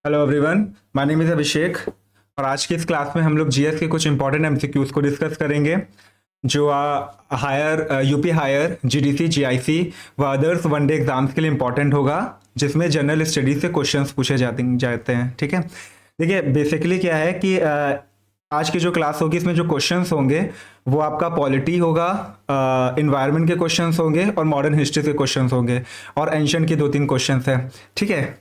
Hello everyone, my name is Abhishek और आज की इस क्लास में हम लोग जीएस के कुछ इंपॉर्टेंट एमसीक्यूज को डिस्कस करेंगे जो higher UP higher GDC GIC व अदर्स वनडे एग्जाम्स के लिए इंपॉर्टेंट होगा, जिसमें जनरल स्टडीज से क्वेश्चंस पूछे जाते हैं। ठीक है, देखिए बेसिकली क्या है कि आज की जो क्लास होगी इसमें जो क्वेश्चंस होंगे वो आपका पॉलिटी होगा, इन्वायरमेंट के क्वेश्चंस होंगे और मॉडर्न हिस्ट्री के क्वेश्चंस होंगे और एंशिएंट के 2-3 क्वेश्चंस हैं। ठीक है,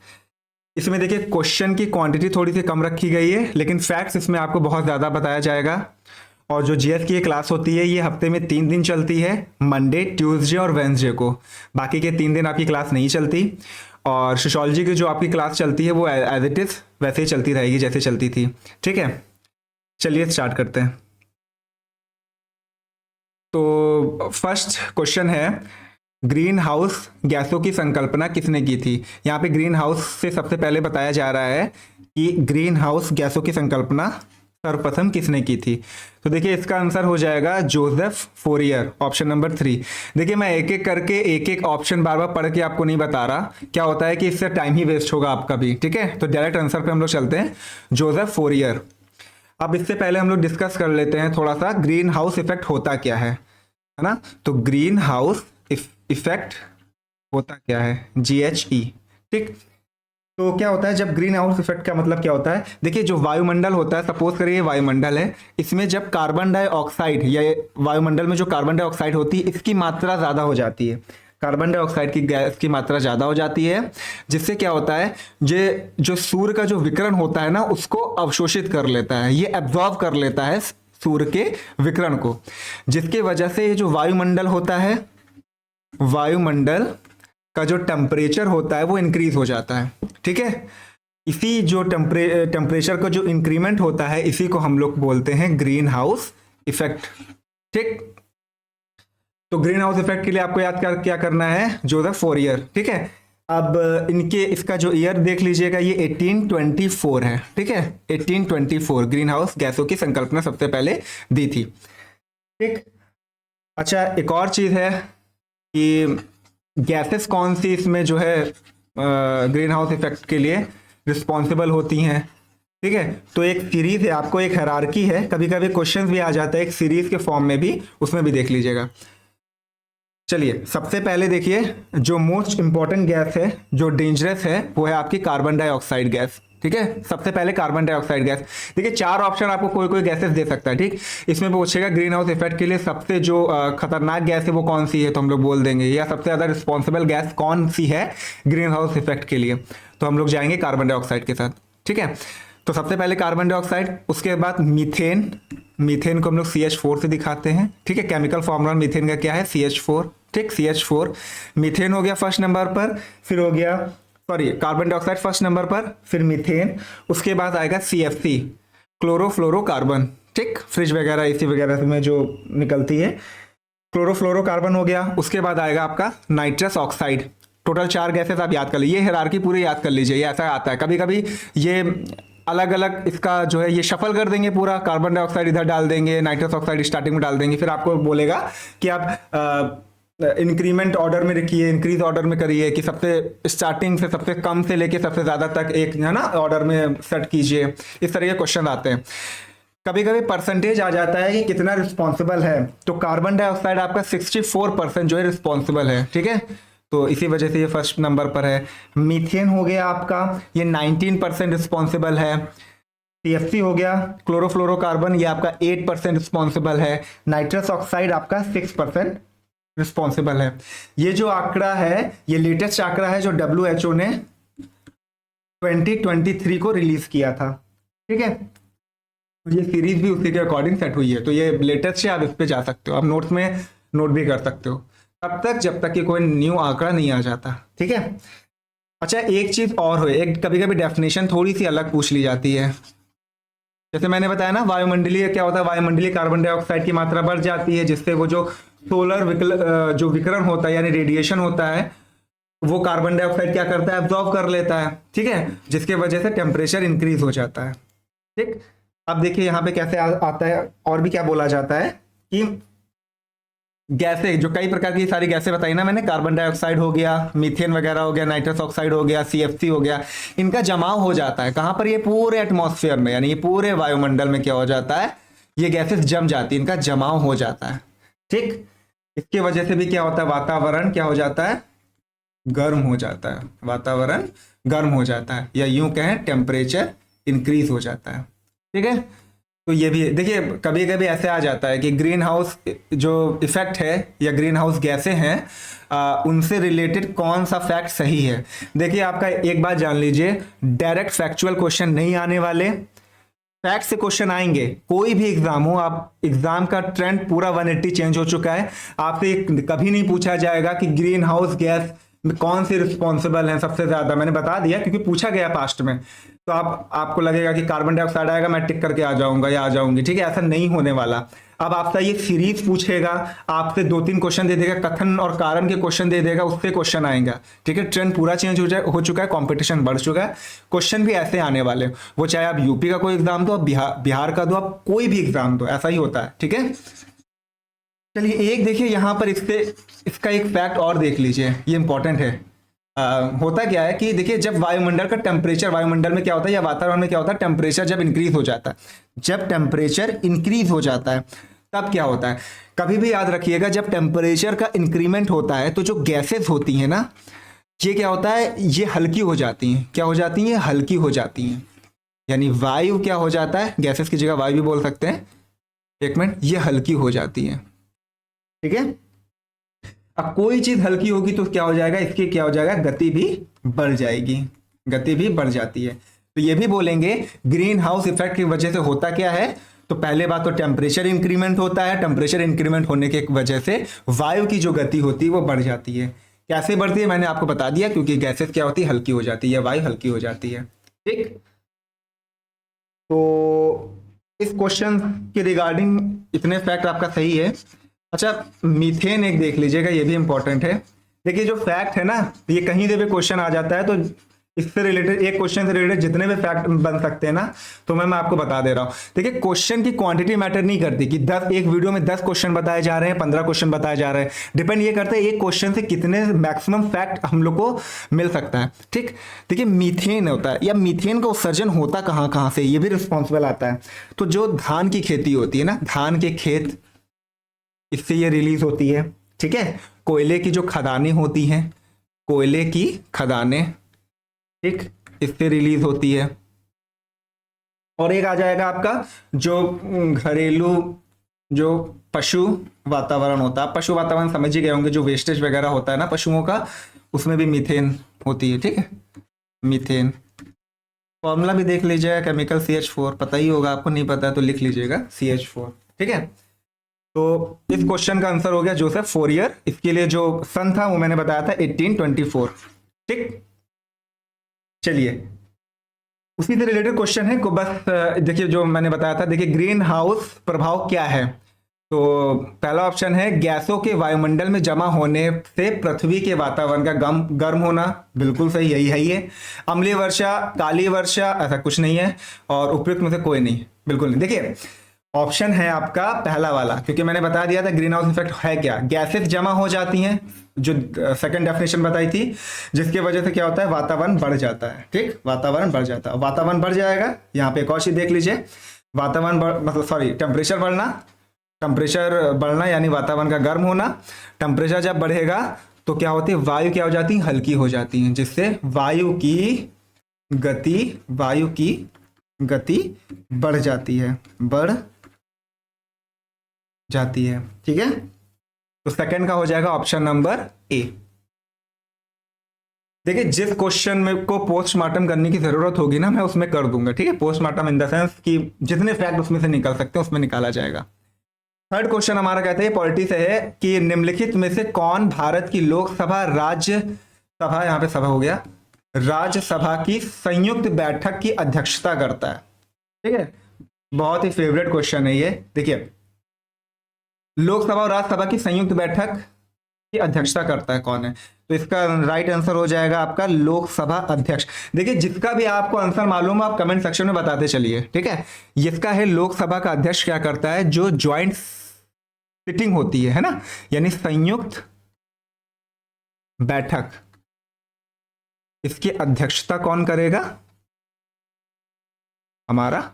इसमें देखिए क्वेश्चन की क्वांटिटी थोड़ी सी कम रखी गई है, लेकिन फैक्ट्स इसमें आपको बहुत ज़्यादा बताया जाएगा। और जो जीएस की ये क्लास होती है ये हफ्ते में 3 दिन चलती है, मंडे, ट्यूसडे और वेंसडे को। बाकी के 3 दिन आपकी क्लास नहीं चलती। और सोशियोलॉजी की जो आपकी क्लास चलती है वो एज इट इज़ वैसे ही चलती रहेगी जैसे चलती थी। ठीक है, चलिए स्टार्ट करते हैं। तो फर्स्ट क्वेश्चन है, ग्रीन हाउस गैसों की संकल्पना किसने की थी। यहाँ पे ग्रीन हाउस से सबसे पहले बताया जा रहा है कि ग्रीन हाउस गैसों की संकल्पना सर्वप्रथम किसने की थी। तो देखिए इसका आंसर हो जाएगा जोसेफ फोरियर, ऑप्शन नंबर 3। देखिए मैं एक एक करके एक एक ऑप्शन बार बार पढ़ के आपको नहीं बता रहा, क्या होता है कि इससे टाइम ही वेस्ट होगा आपका भी। ठीक है, तो डायरेक्ट आंसर पे हम लोग चलते हैं, जोसेफ फोरियर। अब इससे पहले हम लोग डिस्कस कर लेते हैं थोड़ा सा ग्रीन हाउस इफेक्ट होता क्या है ना। तो ग्रीन हाउस इफेक्ट होता क्या है, GHE। ठीक, तो क्या होता है जब ग्रीन हाउस इफेक्ट का मतलब क्या होता है। देखिए जो वायुमंडल होता है, सपोज करिए वायुमंडल है, इसमें जब कार्बन डाइऑक्साइड या वायुमंडल में जो कार्बन डाइऑक्साइड होती है इसकी मात्रा ज़्यादा हो जाती है, कार्बन डाइऑक्साइड की गैस की मात्रा ज़्यादा हो जाती है, जिससे क्या होता है जो सूर्य का जो विकिरण होता है ना उसको अवशोषित कर लेता है, ये एब्जॉर्ब कर लेता है सूर्य के विकिरण को, जिसकी वजह से ये जो वायुमंडल होता है, वायुमंडल का जो टेम्परेचर होता है वो इंक्रीज हो जाता है। ठीक है, इसी जो टेम्परेचर का जो इंक्रीमेंट होता है इसी को हम लोग बोलते हैं ग्रीन हाउस इफेक्ट। ठीक, तो ग्रीन हाउस इफेक्ट के लिए आपको याद क्या करना है, जोसेफ फोरियर। ठीक है, अब इनके इसका जो ईयर देख लीजिएगा ये 1824 है। ठीक है, 1824 ग्रीन हाउस गैसों की संकल्पना सबसे पहले दी थी। ठीक, अच्छा एक और चीज है कि गैसेस कौन सी इसमें जो है ग्रीन हाउस इफेक्ट के लिए रिस्पॉन्सिबल होती हैं। ठीक है, तो एक सीरीज है, आपको एक हायरार्की है, कभी कभी क्वेश्चंस भी आ जाता है एक सीरीज के फॉर्म में भी, उसमें भी देख लीजिएगा। चलिए सबसे पहले देखिए जो मोस्ट इंपॉर्टेंट गैस है जो डेंजरस है वो है आपकी कार्बन डाइऑक्साइड गैस। ठीक है, सबसे पहले कार्बन डाइऑक्साइड गैस। देखिए 4 ऑप्शन आपको कोई कोई गैसेस दे सकता है। ठीक, इसमें पूछेगा ग्रीन हाउस इफेक्ट के लिए सबसे जो खतरनाक गैस है वो कौन सी है, तो हम लोग बोल देंगे, या सबसे ज्यादा रिस्पॉन्सिबल गैस कौन सी है ग्रीन हाउस इफेक्ट के लिए, तो हम लोग जाएंगे कार्बन डाइऑक्साइड के साथ। ठीक है, तो सबसे पहले कार्बन डाइऑक्साइड, उसके बाद मीथेन। मीथेन को हम लोग CH4 से दिखाते हैं। ठीक है, केमिकल फॉर्मूला मीथेन का क्या है, CH4। ठीक, CH4 मीथेन हो गया फर्स्ट नंबर पर, फिर हो गया sorry carbon dioxide first number पर, फिर मीथेन, उसके बाद आएगा CFC, क्लोरोफ्लोरोकार्बन। ठीक, फ्रिज वगैरह एसी वगैरह में जो निकलती है, क्लोरोफ्लोरोकार्बन हो गया। उसके बाद आएगा आपका नाइट्रस ऑक्साइड। टोटल 4 गैसेस आप याद कर लीजिए, हायरार्की पूरी याद कर लीजिए, ये ऐसा आता है कभी कभी ये अलग अलग इसका जो है ये शफल कर देंगे पूरा, कार्बन डाइऑक्साइड इधर डाल देंगे, नाइट्रस ऑक्साइड स्टार्टिंग में डाल देंगे, फिर आपको बोलेगा कि आप इंक्रीमेंट ऑर्डर में रखिए, इंक्रीज ऑर्डर में करिए, कि सबसे स्टार्टिंग से सबसे कम से लेके सबसे ज़्यादा तक एक है ना ऑर्डर में सेट कीजिए। इस तरह के क्वेश्चन आते हैं। कभी कभी परसेंटेज आ जाता है कि कितना रिस्पॉन्सिबल है, तो कार्बन डाइऑक्साइड आपका 64% जो है रिस्पॉन्सिबल है। ठीक है, तो इसी वजह से ये फर्स्ट नंबर पर है। मीथेन हो गया आपका, ये 19% रिस्पॉन्सिबल है। CFC हो गया, क्लोरोफ्लोरोकार्बन, ये आपका 8% रिस्पॉन्सिबल है। नाइट्रस ऑक्साइड आपका 6% रिस्पॉन्सिबल है। ये जो आंकड़ा है ये लेटेस्ट आंकड़ा है जो WHO ने 2023 को रिलीज किया था। ठीक है, ये सीरीज भी उसी के अकॉर्डिंग सेट हुई है, तो ये लेटेस्ट है, आप इस पे जा सकते हो, आप नोट्स में नोट भी कर सकते हो तब तक जब तक कि कोई न्यू आंकड़ा नहीं आ जाता। ठीक है, अच्छा एक चीज और हो, एक कभी कभी डेफिनेशन थोड़ी सी अलग पूछ ली जाती है। जैसे मैंने बताया ना वायुमंडलीय क्या होता है, वायुमंडलीय कार्बन डाइऑक्साइड की मात्रा बढ़ जाती है, जिससे वो जो जो विकिरण होता है यानी रेडिएशन होता है वो कार्बन डाइऑक्साइड क्या करता है, एब्जॉर्ब कर लेता है। ठीक है, जिसके वजह से टेम्परेचर इंक्रीज हो जाता है। ठीक, अब देखिए यहाँ पे कैसे आता है, और भी क्या बोला जाता है कि गैसें, जो कई प्रकार की सारी गैसें बताई ना मैंने, कार्बन डाइऑक्साइड हो गया, मीथेन वगैरह हो गया, नाइट्रस ऑक्साइड हो गया, सीएफसी हो गया, इनका जमाव हो जाता है कहाँ पर, ये पूरे एटमॉस्फेयर में, यानी ये पूरे वायुमंडल में क्या हो जाता है, ये गैसेस जम जाती है, इनका जमाव हो जाता है। ठीक, इसके वजह से भी क्या होता है, वातावरण क्या हो जाता है, गर्म हो जाता है, वातावरण गर्म हो जाता है, या यूं कहें टेम्परेचर इंक्रीज हो जाता है। ठीक है, तो ये भी देखिए, कभी कभी ऐसे आ जाता है कि ग्रीन हाउस जो इफेक्ट है या ग्रीन हाउस गैसें हैं, उनसे रिलेटेड कौन सा फैक्ट सही है। देखिए, आपका एक बात जान लीजिए, डायरेक्ट फैक्चुअल क्वेश्चन नहीं आने वाले, फैक्ट से क्वेश्चन आएंगे। कोई भी एग्जाम हो, आप एग्जाम का ट्रेंड पूरा 180 चेंज हो चुका है। आपसे कभी नहीं पूछा जाएगा कि ग्रीन हाउस गैस में कौन से रिस्पॉन्सिबल हैं सबसे ज्यादा, मैंने बता दिया क्योंकि पूछा गया पास्ट में। तो आपको लगेगा कि कार्बन डाइऑक्साइड आएगा, मैं टिक करके आ जाऊंगा या आ जाऊंगी। ठीक है, ऐसा नहीं होने वाला। अब आपका ये सीरीज पूछेगा, आपसे 2-3 क्वेश्चन दे देगा, कथन और कारण के क्वेश्चन दे देगा, उससे क्वेश्चन आएगा। ठीक है, ट्रेंड पूरा चेंज हो चुका है, कंपटीशन बढ़ चुका है, क्वेश्चन भी ऐसे आने वाले, वो चाहे आप यूपी का कोई एग्जाम दो, आप बिहार का दो, आप कोई भी एग्जाम दो, ऐसा ही होता है। ठीक है, चलिए एक देखिए यहाँ पर इसका एक फैक्ट और देख लीजिए, ये इंपॉर्टेंट है। होता क्या है कि देखिए, जब वायुमंडल का टेम्परेचर, वायुमंडल में क्या होता है या वातावरण में क्या होता है, टेम्परेचर जब इंक्रीज हो जाता है, जब टेम्परेचर इंक्रीज हो जाता है तब क्या होता है, कभी भी याद रखिएगा, जब टेम्परेचर का इंक्रीमेंट होता है तो जो गैसेस होती हैं ना, ये क्या होता है, ये हल्की हो जाती हैं। क्या हो जाती हैं, हल्की हो जाती हैं। यानी वायु क्या हो जाता है, गैसेस की जगह वायु भी बोल सकते हैं, एक मिनट, ये हल्की हो जाती है। ठीक है, अब कोई चीज हल्की होगी तो क्या हो जाएगा, इसकी क्या हो जाएगा, गति भी बढ़ जाएगी, गति भी बढ़ जाती है। तो ये भी बोलेंगे ग्रीन हाउस इफेक्ट की वजह से होता क्या है, तो पहले बात तो टेम्परेचर इंक्रीमेंट होता है, टेम्परेचर इंक्रीमेंट होने के वजह से वायु की जो गति होती है वो बढ़ जाती है। कैसे बढ़ती है मैंने आपको बता दिया, क्योंकि गैसेस क्या होती है, हल्की हो जाती है, वायु हल्की हो जाती है। ठीक, तो इस क्वेश्चन के रिगार्डिंग इतने फैक्ट आपका सही है। अच्छा, मीथेन एक देख लीजिएगा, ये भी इंपॉर्टेंट है। देखिए, जो फैक्ट है ना, ये कहीं से भी क्वेश्चन आ जाता है, तो इससे रिलेटेड, एक क्वेश्चन से रिलेटेड जितने भी फैक्ट बन सकते हैं ना, तो मैं आपको बता दे रहा हूं। देखिए, क्वेश्चन की क्वांटिटी मैटर नहीं करती कि 10, एक वीडियो में 10 क्वेश्चन बताए जा रहे हैं, 15 क्वेश्चन बताए जा रहे हैं, डिपेंड ये करता है एक क्वेश्चन से कितने मैक्सिमम फैक्ट हम लोग को मिल सकता है। ठीक, देखिए, मीथेन होता है, या मीथेन का उत्सर्जन होता कहाँ कहाँ से, ये भी रिस्पॉन्सिबल आता है। तो जो धान की खेती होती है ना, धान के खेत, इससे ये रिलीज होती है। ठीक है, कोयले की जो खदानें होती हैं, कोयले की खदानें, ठीक, इससे रिलीज होती है। और एक आ जाएगा आपका जो घरेलू, जो पशु वातावरण होता है, पशु वातावरण समझ ही गए होंगे, जो वेस्टेज वगैरह होता है ना पशुओं का, उसमें भी मीथेन होती है। ठीक है, मीथेन फॉर्मूला भी देख लीजिएगा, केमिकल CH4, पता ही होगा आपको, नहीं पता तो लिख लीजिएगा CH4। ठीक है, तो इस क्वेश्चन का आंसर हो गया जोसेफ फोरियर। इसके लिए जो सन था वो मैंने बताया था 1824। ठीक, चलिए उसी से रिलेटेड क्वेश्चन है को बस देखिए, जो मैंने बताया था, देखिए ग्रीन हाउस प्रभाव क्या है। तो पहला ऑप्शन है गैसों के वायुमंडल में जमा होने से पृथ्वी के वातावरण का गर्म होना, बिल्कुल सही, यही है ये। अम्लीय वर्षा, काली वर्षा, ऐसा कुछ नहीं है, और उपयुक्त में से कोई नहीं, बिल्कुल नहीं। देखिए, ऑप्शन है आपका पहला वाला, क्योंकि मैंने बता दिया था ग्रीन हाउस इफेक्ट है क्या, गैसेस जमा हो जाती हैं, जो सेकंड डेफिनेशन बताई थी, जिसके वजह से क्या होता है, वातावरण बढ़ जाता है। ठीक, वातावरण बढ़ जाता है, वातावरण बढ़ जाएगा। यहाँ पे एक और चीज देख लीजिए, वातावरण मतलब सॉरी, टेम्परेचर बढ़ना, टेम्परेचर बढ़ना यानी वातावरण का गर्म होना। टेम्परेचर जब बढ़ेगा तो क्या होती है, वायु क्या हो जाती है, हल्की हो जाती है, जिससे वायु की गति बढ़ जाती है, बढ़ जाती है। ठीक है, तो सेकंड का हो जाएगा ऑप्शन नंबर ए। देखिए, जिस क्वेश्चन में को पोस्टमार्टम करने की जरूरत होगी ना, मैं उसमें कर दूंगा। ठीक है, पोस्टमार्टम इन द सेंस कि जितने फैक्ट उसमें से निकल सकते हैं उसमें निकाला जाएगा। थर्ड क्वेश्चन हमारा कहते हैं पॉलिटी से है कि निम्नलिखित में से कौन भारत की लोकसभा, राज्यसभा, यहाँ पे सभा हो गया, राज्यसभा की संयुक्त बैठक की अध्यक्षता करता है। ठीक है, बहुत ही फेवरेट क्वेश्चन है ये। देखिए, लोकसभा और राज्यसभा की संयुक्त बैठक की अध्यक्षता करता है कौन है, तो इसका राइट आंसर हो जाएगा आपका लोकसभा अध्यक्ष। देखिए, जिसका भी आपको आंसर मालूम है आप कमेंट सेक्शन में बताते चलिए। ठीक है, इसका है लोकसभा का अध्यक्ष क्या करता है, जो ज्वाइंट सिटिंग होती है ना, यानी संयुक्त बैठक, इसकी अध्यक्षता कौन करेगा? हमारा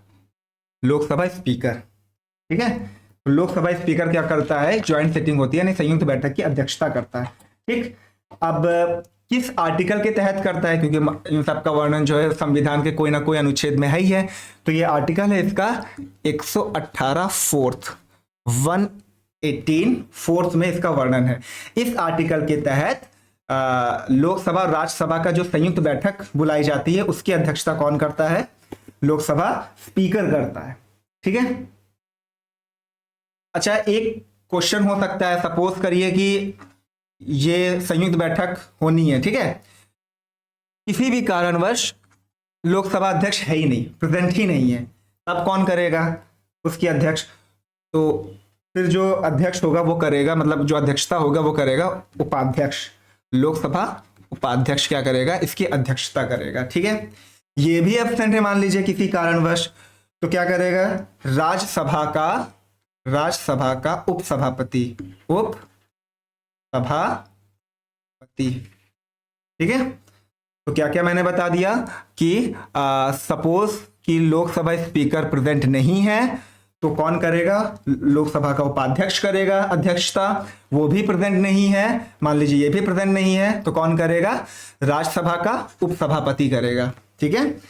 लोकसभा स्पीकर। ठीक है, तो लोकसभा स्पीकर क्या करता है? ज्वाइंट सिटिंग होती है यानी संयुक्त बैठक की अध्यक्षता करता है। ठीक, अब किस आर्टिकल के तहत करता है? क्योंकि इन सब का वर्णन जो है संविधान के कोई ना कोई अनुच्छेद में है ही है, तो ये आर्टिकल है इसका 118 फोर्थ 118 फोर्थ में इसका वर्णन है। इस आर्टिकल के तहत लोकसभा और राज्यसभा का जो संयुक्त बैठक बुलाई जाती है उसकी अध्यक्षता कौन करता है? लोकसभा स्पीकर करता है। ठीक है, अच्छा एक क्वेश्चन हो सकता है, सपोज करिए कि ये संयुक्त बैठक होनी है, ठीक है, किसी भी कारणवश लोकसभा अध्यक्ष है ही नहीं, प्रेजेंट ही नहीं है, तब कौन करेगा उसकी अध्यक्ष? तो फिर जो अध्यक्ष होगा वो करेगा, मतलब जो अध्यक्षता होगा वो करेगा उपाध्यक्ष। लोकसभा उपाध्यक्ष क्या करेगा? इसकी अध्यक्षता करेगा। ठीक है, ये भी एब्सेंट है मान लीजिए किसी कारणवश, तो क्या करेगा? राज्यसभा का उपसभापति, ठीक है। तो क्या क्या मैंने बता दिया कि सपोज कि लोकसभा स्पीकर प्रेजेंट नहीं है तो कौन करेगा? लोकसभा का उपाध्यक्ष करेगा अध्यक्षता, वो भी प्रेजेंट नहीं है, मान लीजिए ये भी प्रेजेंट नहीं है, तो कौन करेगा? राज्यसभा का उपसभापति करेगा। ठीक है,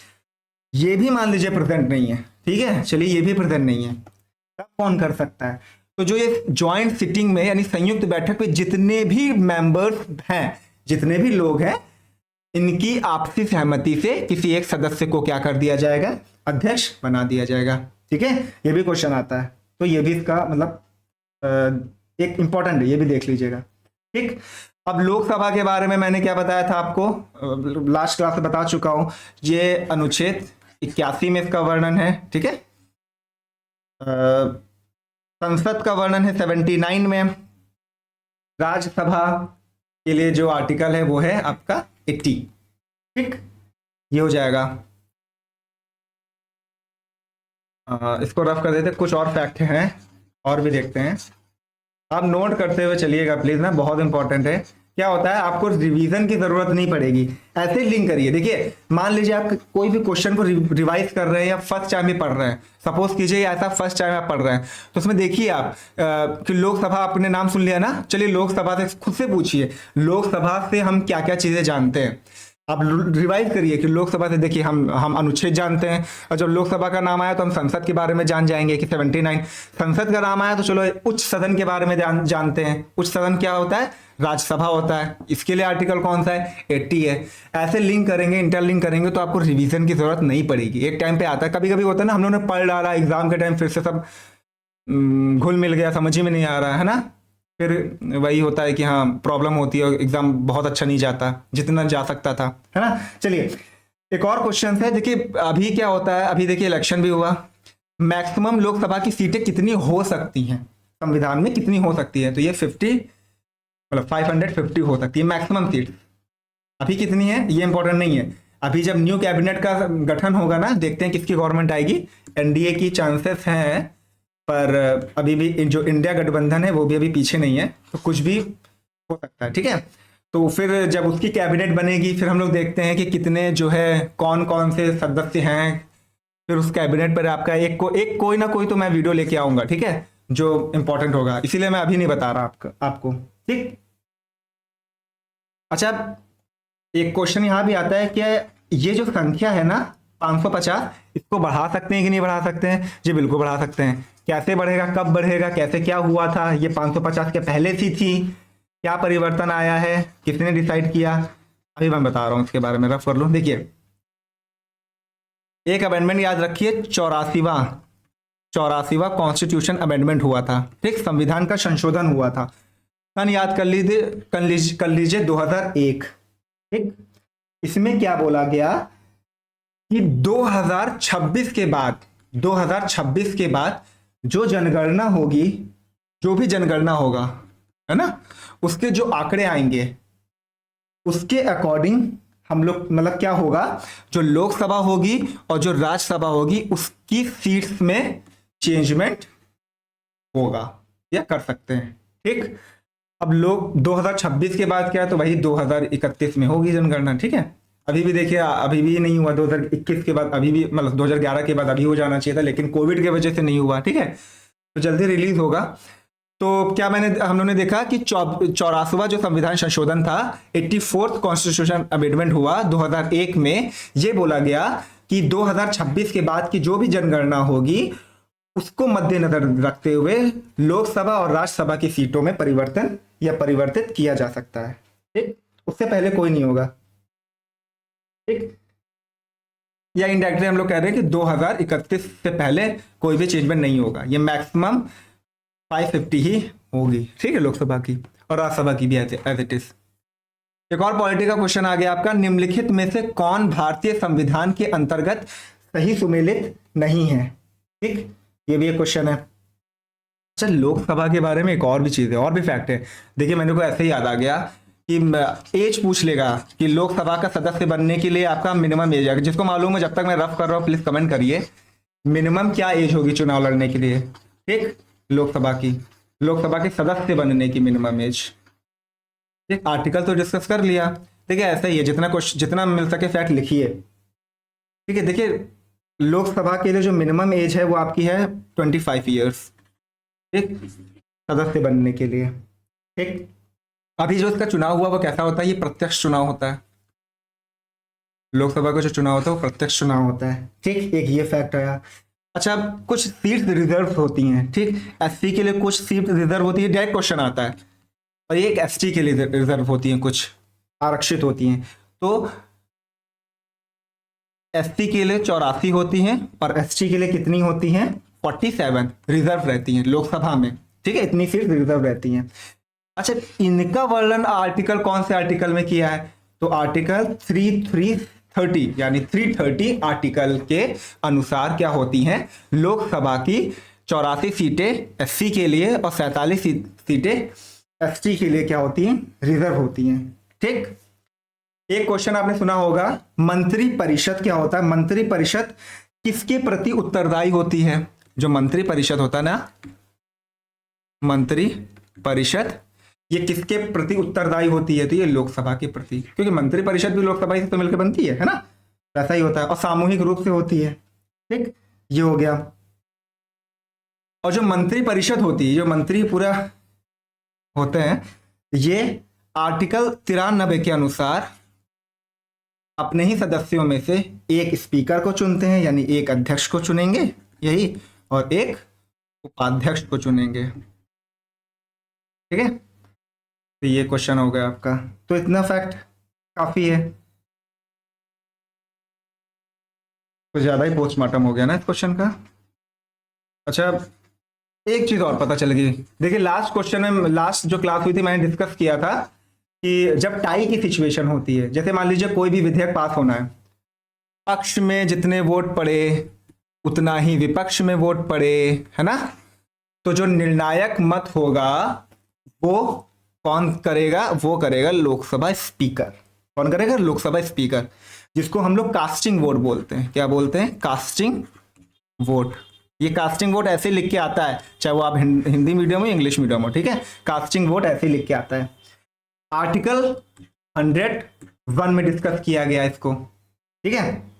ये भी मान लीजिए प्रेजेंट नहीं है, ठीक है, चलिए ये भी प्रेजेंट नहीं है, तब कौन कर सकता है? तो जो ये ज्वाइंट सिटिंग में यानी संयुक्त बैठक पे जितने भी मेंबर्स हैं, जितने भी लोग हैं, इनकी आपसी सहमति से किसी एक सदस्य को क्या कर दिया जाएगा? अध्यक्ष बना दिया जाएगा। ठीक है, ये भी क्वेश्चन आता है, तो ये भी इसका मतलब एक इंपॉर्टेंट है, ये भी देख लीजिएगा। ठीक, अब लोकसभा के बारे में मैंने क्या बताया था आपको, लास्ट क्लास में बता चुका हूं, ये अनुच्छेद 81 में इसका वर्णन है। ठीक है, संसद का वर्णन है 79 में, राज्यसभा के लिए जो आर्टिकल है वो है आपका 80। ठीक, ये हो जाएगा। इसको रफ कर देते, कुछ और फैक्ट हैं और भी देखते हैं, आप नोट करते हुए चलिएगा प्लीज ना, बहुत इंपॉर्टेंट है। क्या होता है, आपको रिवीजन की जरूरत नहीं पड़ेगी, ऐसे लिंक करिए। देखिए मान लीजिए आप कोई भी क्वेश्चन को रिवाइज कर रहे हैं या फर्स्ट टाइम में पढ़ रहे हैं, सपोज कीजिए ऐसा फर्स्ट टाइम आप पढ़ रहे हैं, तो उसमें देखिए आप कि लोकसभा, आपने नाम सुन लिया ना, चलिए लोकसभा से खुद से पूछिए, लोकसभा से हम क्या क्या चीजें जानते हैं। आप रिवाइज करिए कि लोकसभा से देखिए हम अनुच्छेद जानते हैं, और जब लोकसभा का नाम आया तो हम संसद के बारे में जान जाएंगे कि 79, संसद का नाम आया तो चलो उच्च सदन के बारे में जानते हैं, उच्च सदन क्या होता है? राज्यसभा होता है, इसके लिए आर्टिकल कौन सा है? 80 है। ऐसे लिंक करेंगे, इंटरलिंक करेंगे, तो आपको रिवीजन की जरूरत नहीं पड़ेगी। एक टाइम पे आता है, कभी कभी होता है ना, हम लोगों ने पढ़ डाला एग्जाम के टाइम, फिर से सब घुल मिल गया, समझ ही में नहीं आ रहा है ना, फिर वही होता है कि हाँ प्रॉब्लम होती है, एग्जाम बहुत अच्छा नहीं जाता जितना जा सकता था, है ना। चलिए एक और क्वेश्चन है, देखिए अभी क्या होता है, अभी देखिए इलेक्शन भी हुआ, मैक्सिमम लोकसभा की सीटें कितनी हो सकती हैं संविधान में, कितनी हो सकती है? तो ये 50 मतलब 550 हो सकती है मैक्सिमम सीट। अभी कितनी है ये इंपॉर्टेंट नहीं है, अभी जब न्यू कैबिनेट का गठन होगा ना, देखते हैं किसकी गवर्नमेंट आएगी, एनडीए की चांसेस हैं, पर अभी भी जो इंडिया गठबंधन है वो भी अभी पीछे नहीं है, तो कुछ भी हो सकता है। ठीक है, तो फिर जब उसकी कैबिनेट बनेगी फिर हम लोग देखते हैं कि कितने जो है कौन कौन से सदस्य हैं, फिर उस कैबिनेट पर आपका एक कोई ना कोई तो मैं वीडियो लेके आऊंगा, ठीक है, जो इंपॉर्टेंट होगा, इसीलिए मैं अभी नहीं बता रहा आपको। ठीक, अच्छा एक क्वेश्चन यहाँ भी आता है कि ये जो संख्या है ना 550, इसको बढ़ा सकते हैं कि नहीं बढ़ा सकते हैं? जी बिल्कुल बढ़ा सकते हैं। कैसे बढ़ेगा, कब बढ़ेगा, कैसे, क्या हुआ था? ये 550 के पहले थी, क्या परिवर्तन आया है, किसने डिसाइड किया? अभी मैं बता रहा हूँ उसके बारे में, रफ कर लो। देखिए एक अमेंडमेंट याद रखिए, 84वां कॉन्स्टिट्यूशन अमेंडमेंट हुआ था। ठीक, संविधान का संशोधन हुआ था, सन याद कर लीजिए 2001। ठीक, इसमें क्या बोला गया कि 2026 के बाद जो जनगणना होगी, जो भी जनगणना होगा, है ना, उसके जो आंकड़े आएंगे उसके अकॉर्डिंग हम लोग मतलब क्या होगा, जो लोकसभा होगी और जो राज्यसभा होगी उसकी सीट्स में चेंजमेंट होगा। या कर सकते हैं। ठीक, अब लोग 2026 के बाद क्या है, तो वही 2031 में होगी जनगणना। ठीक है, अभी भी देखिए, अभी भी नहीं हुआ 2021 के बाद, अभी भी मतलब 2011 के बाद अभी हो जाना चाहिए था, लेकिन कोविड की वजह से नहीं हुआ। ठीक है, तो जल्दी रिलीज होगा। तो क्या हम लोगों ने देखा कि 84वां जो संविधान संशोधन था, 84th कॉन्स्टिट्यूशन अमेंडमेंट हुआ 2001 में। ये बोला गया कि 2026 के बाद की जो भी जनगणना होगी उसको मद्देनजर रखते हुए लोकसभा और राज्यसभा की सीटों में परिवर्तन या परिवर्तित किया जा सकता है। ठीक, उससे पहले कोई नहीं होगा। ठीक, या इनडायरेक्टली हम लोग कह रहे हैं कि 2031 से पहले कोई भी चेंजमेंट नहीं होगा। ये मैक्सिमम 550 ही होगी। ठीक है, लोकसभा की और राज्यसभा की भी एज इट इज। एक और पॉलिटी का क्वेश्चन आ गया आपका, निम्नलिखित में से कौन भारतीय संविधान के अंतर्गत सही सुमेलित नहीं है। ठीक, ये भी एक क्वेश्चन है। अच्छा, लोकसभा के बारे में एक और भी चीज है, और भी फैक्ट है। देखिए, मैंने को ऐसे ही याद आ गया कि एज पूछ लेगा कि लोकसभा का सदस्य बनने के लिए आपका मिनिमम एज है। जिसको मालूम है, जब तक मैं रफ कर रहा हूँ प्लीज कमेंट करिए, मिनिमम क्या एज होगी चुनाव लड़ने के लिए। ठीक, लोकसभा के सदस्य बनने की मिनिमम एज। ठीक, आर्टिकल तो डिस्कस कर लिया। देखिए, ऐसा ही है, जितना मिल सके फैक्ट लिखिए। ठीक है, देखिए, लोकसभा के लिए जो मिनिमम एज है वो आपकी है 25 ईयर्स। ठीक, सदस्य बनने के लिए। ठीक, अभी जो इसका चुनाव हुआ वो कैसा होता है, ये प्रत्यक्ष चुनाव होता है। लोकसभा का जो चुनाव होता है वो प्रत्यक्ष चुनाव होता है। ठीक, एक ये फैक्ट आया। अच्छा, कुछ सीट रिजर्व होती हैं। ठीक, एससी के लिए कुछ सीट रिजर्व होती है, डायरेक्ट क्वेश्चन आता है। और एक एसटी के लिए रिजर्व होती हैं, कुछ आरक्षित होती हैं। तो एसटी के लिए 84 होती हैं और एसटी के लिए कितनी होती हैं, 47 रिजर्व रहती हैं लोकसभा में। ठीक है, इतनी सीट रिजर्व रहती हैं। अच्छा, इनका वर्णन आर्टिकल कौन से आर्टिकल में किया है, तो आर्टिकल 330 यानी 330 आर्टिकल के अनुसार क्या होती हैं, लोकसभा की 84 सीटें एससी के लिए और 47 सीटें एसटी के लिए क्या होती हैं, रिजर्व होती हैं। ठीक, एक क्वेश्चन आपने सुना होगा, मंत्री परिषद क्या होता है। मंत्री परिषद किसके प्रति उत्तरदायी होती है। जो मंत्री परिषद होता है ना, मंत्री परिषद ये किसके प्रति उत्तरदायी होती है, तो ये लोकसभा के प्रति, क्योंकि मंत्री परिषद भी लोकसभा से तो मिलकर बनती है ना, वैसा ही होता है, और सामूहिक रूप से होती है। ठीक, ये हो गया। और जो मंत्री परिषद होती है, जो मंत्री पूरा होते हैं, ये आर्टिकल 93 के अनुसार अपने ही सदस्यों में से एक स्पीकर को चुनते हैं, यानी एक अध्यक्ष को चुनेंगे यही, और एक उपाध्यक्ष को चुनेंगे। ठीक है, तो ये क्वेश्चन हो गया आपका। तो इतना फैक्ट काफी है, कुछ ज्यादा ही पोस्टमार्टम हो गया ना इस क्वेश्चन का। अच्छा, एक चीज और पता चल गई। देखिए, लास्ट क्वेश्चन में, लास्ट जो क्लास हुई थी मैंने डिस्कस किया था कि जब टाई की सिचुएशन होती है, जैसे मान लीजिए कोई भी विधेयक पास होना है, पक्ष में जितने वोट पड़े उतना ही विपक्ष में वोट पड़े, है ना, तो जो निर्णायक मत होगा वो कौन करेगा, वो करेगा लोकसभा स्पीकर। कौन करेगा, लोकसभा स्पीकर, जिसको हम लोग कास्टिंग वोट बोलते हैं। क्या बोलते हैं, कास्टिंग वोट। ये कास्टिंग वोट ऐसे लिख के आता है, चाहे वो आप हिंदी मीडियम हो इंग्लिश मीडियम हो। ठीक है, कास्टिंग वोट ऐसे लिख के आता है। आर्टिकल 101 में डिस्कस किया गया इसको। ठीक है,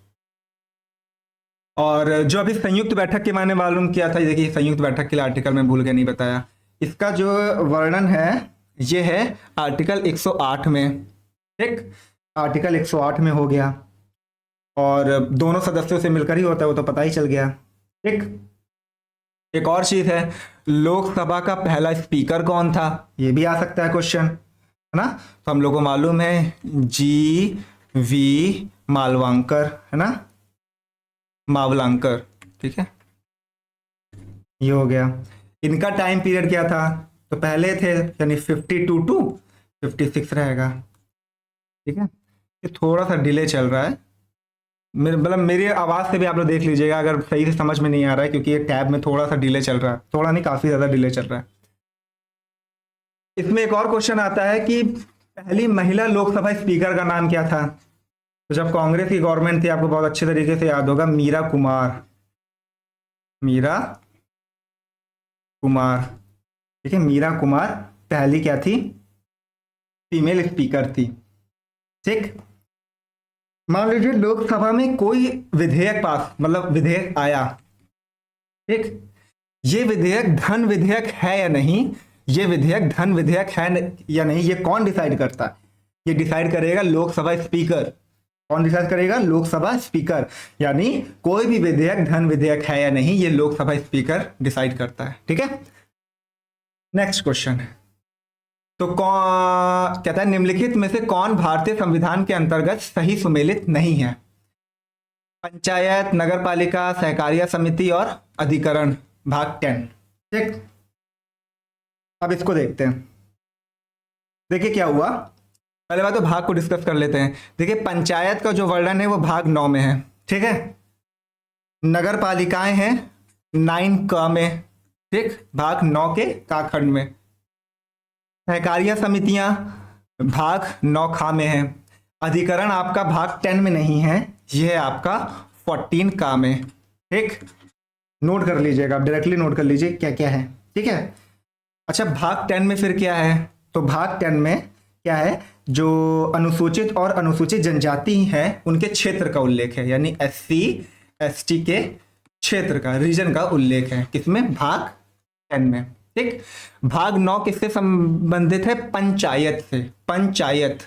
और जो अभी संयुक्त बैठक के मैंने मालूम किया था, देखिए संयुक्त बैठक के लिए आर्टिकल में भूल के नहीं बताया, इसका जो वर्णन है ये है आर्टिकल 108 में। ठीक, आर्टिकल 108 में हो गया, और दोनों सदस्यों से मिलकर ही होता है, वो तो पता ही चल गया। ठीक, एक और चीज है, लोकसभा का पहला स्पीकर कौन था, ये भी आ सकता है क्वेश्चन, है ना। तो हम लोगों को मालूम है जी.वी. मालवांकर, है ना, मावलांकर। ठीक है, ये हो गया। इनका टाइम पीरियड क्या था, तो पहले थे यानी 52 टू 56 रहेगा। ठीक है, ये थोड़ा सा डिले चल रहा है, मतलब मेरी आवाज से भी आप लोग देख लीजिएगा अगर सही से समझ में नहीं आ रहा है, क्योंकि ये टैब में थोड़ा सा डिले चल रहा है, थोड़ा नहीं काफी ज्यादा डिले चल रहा है। इसमें एक और क्वेश्चन आता है कि पहली महिला लोकसभा स्पीकर का नाम क्या था। तो जब कांग्रेस की गवर्नमेंट थी, आपको बहुत अच्छे तरीके से याद होगा, मीरा कुमार। मीरा कुमार ठीक है, मीरा कुमार पहली क्या थी, फीमेल स्पीकर थी। ठीक, मान लीजिए लोकसभा में कोई विधेयक पास, मतलब विधेयक आया, ठीक, ये विधेयक धन विधेयक है या नहीं, ये विधेयक धन विधेयक है या नहीं, ये कौन डिसाइड करता है? ये डिसाइड करेगा लोकसभा स्पीकर। कौन डिसाइड करेगा? लोकसभा स्पीकर। यानी कोई भी विधेयक धन विधेयक है या नहीं, ये लोकसभा स्पीकर डिसाइड करता है। ठीक है, नेक्स्ट क्वेश्चन। तो कौन कहता है निम्नलिखित में से कौन भारतीय संविधान के अंतर्गत सही सुमेलित नहीं है? पंचायत, नगरपालिका, सहकारिता समिति और अधिकरण, भाग 10। ठीक, अब इसको देखते हैं। देखिए क्या हुआ, पहले बात तो भाग को डिस्कस कर लेते हैं। देखिए पंचायत का जो वर्णन है वो भाग 9 में है। ठीक है, नगरपालिकाएं हैं 9 क में, ठीक, भाग 9 के का खंड में। सहकारिता समितियां भाग 9 खा में है। अधिकरण आपका भाग 10 में नहीं है, यह है आपका 14 का में। ठीक, नोट कर लीजिएगा, आप डायरेक्टली नोट कर लीजिए क्या क्या है। ठीक है, अच्छा भाग 10 में फिर क्या है? तो भाग 10 में क्या है, जो अनुसूचित और अनुसूचित जनजाति हैं उनके क्षेत्र का उल्लेख है, यानी SC ST के क्षेत्र का, रीजन का उल्लेख है। किसमें? भाग 10 में। ठीक, भाग 9 किससे संबंधित है? पंचायत से। पंचायत,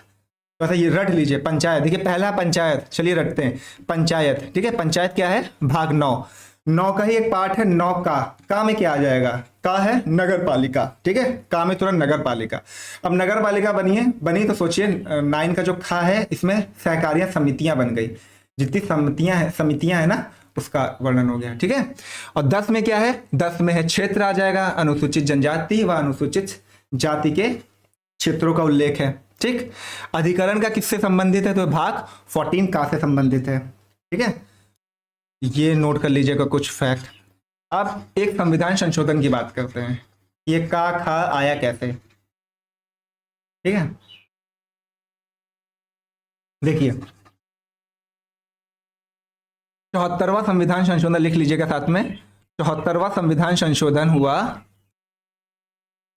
तो ये रट लीजिए, पंचायत। देखिए पहला पंचायत, चलिए रटते हैं पंचायत। ठीक है, पंचायत क्या है? भाग 9। 9 का ही एक पार्ट है 9 का में क्या आ जाएगा? का है नगर पालिका। ठीक है, का में तुरंत नगर पालिका। अब नगर पालिका बनी तो सोचिए 9 का जो खा है इसमें सहकारिता समितियां बन गई। जितनी समितियां है ना उसका वर्णन हो गया। ठीक है, और 10 में क्या है? 10 में है क्षेत्र आ जाएगा, अनुसूचित जनजाति व अनुसूचित जाति के क्षेत्रों का उल्लेख है। ठीक, अधिकरण का किससे संबंधित है? तो भाग 14 का से संबंधित है। ठीक है, ये नोट कर लीजिएगा कुछ फैक्ट। अब एक संविधान संशोधन की बात करते हैं, ये का खा आया कैसे। ठीक है, देखिए 74वां संविधान संशोधन लिख लीजिएगा साथ में। 74वां संविधान संशोधन हुआ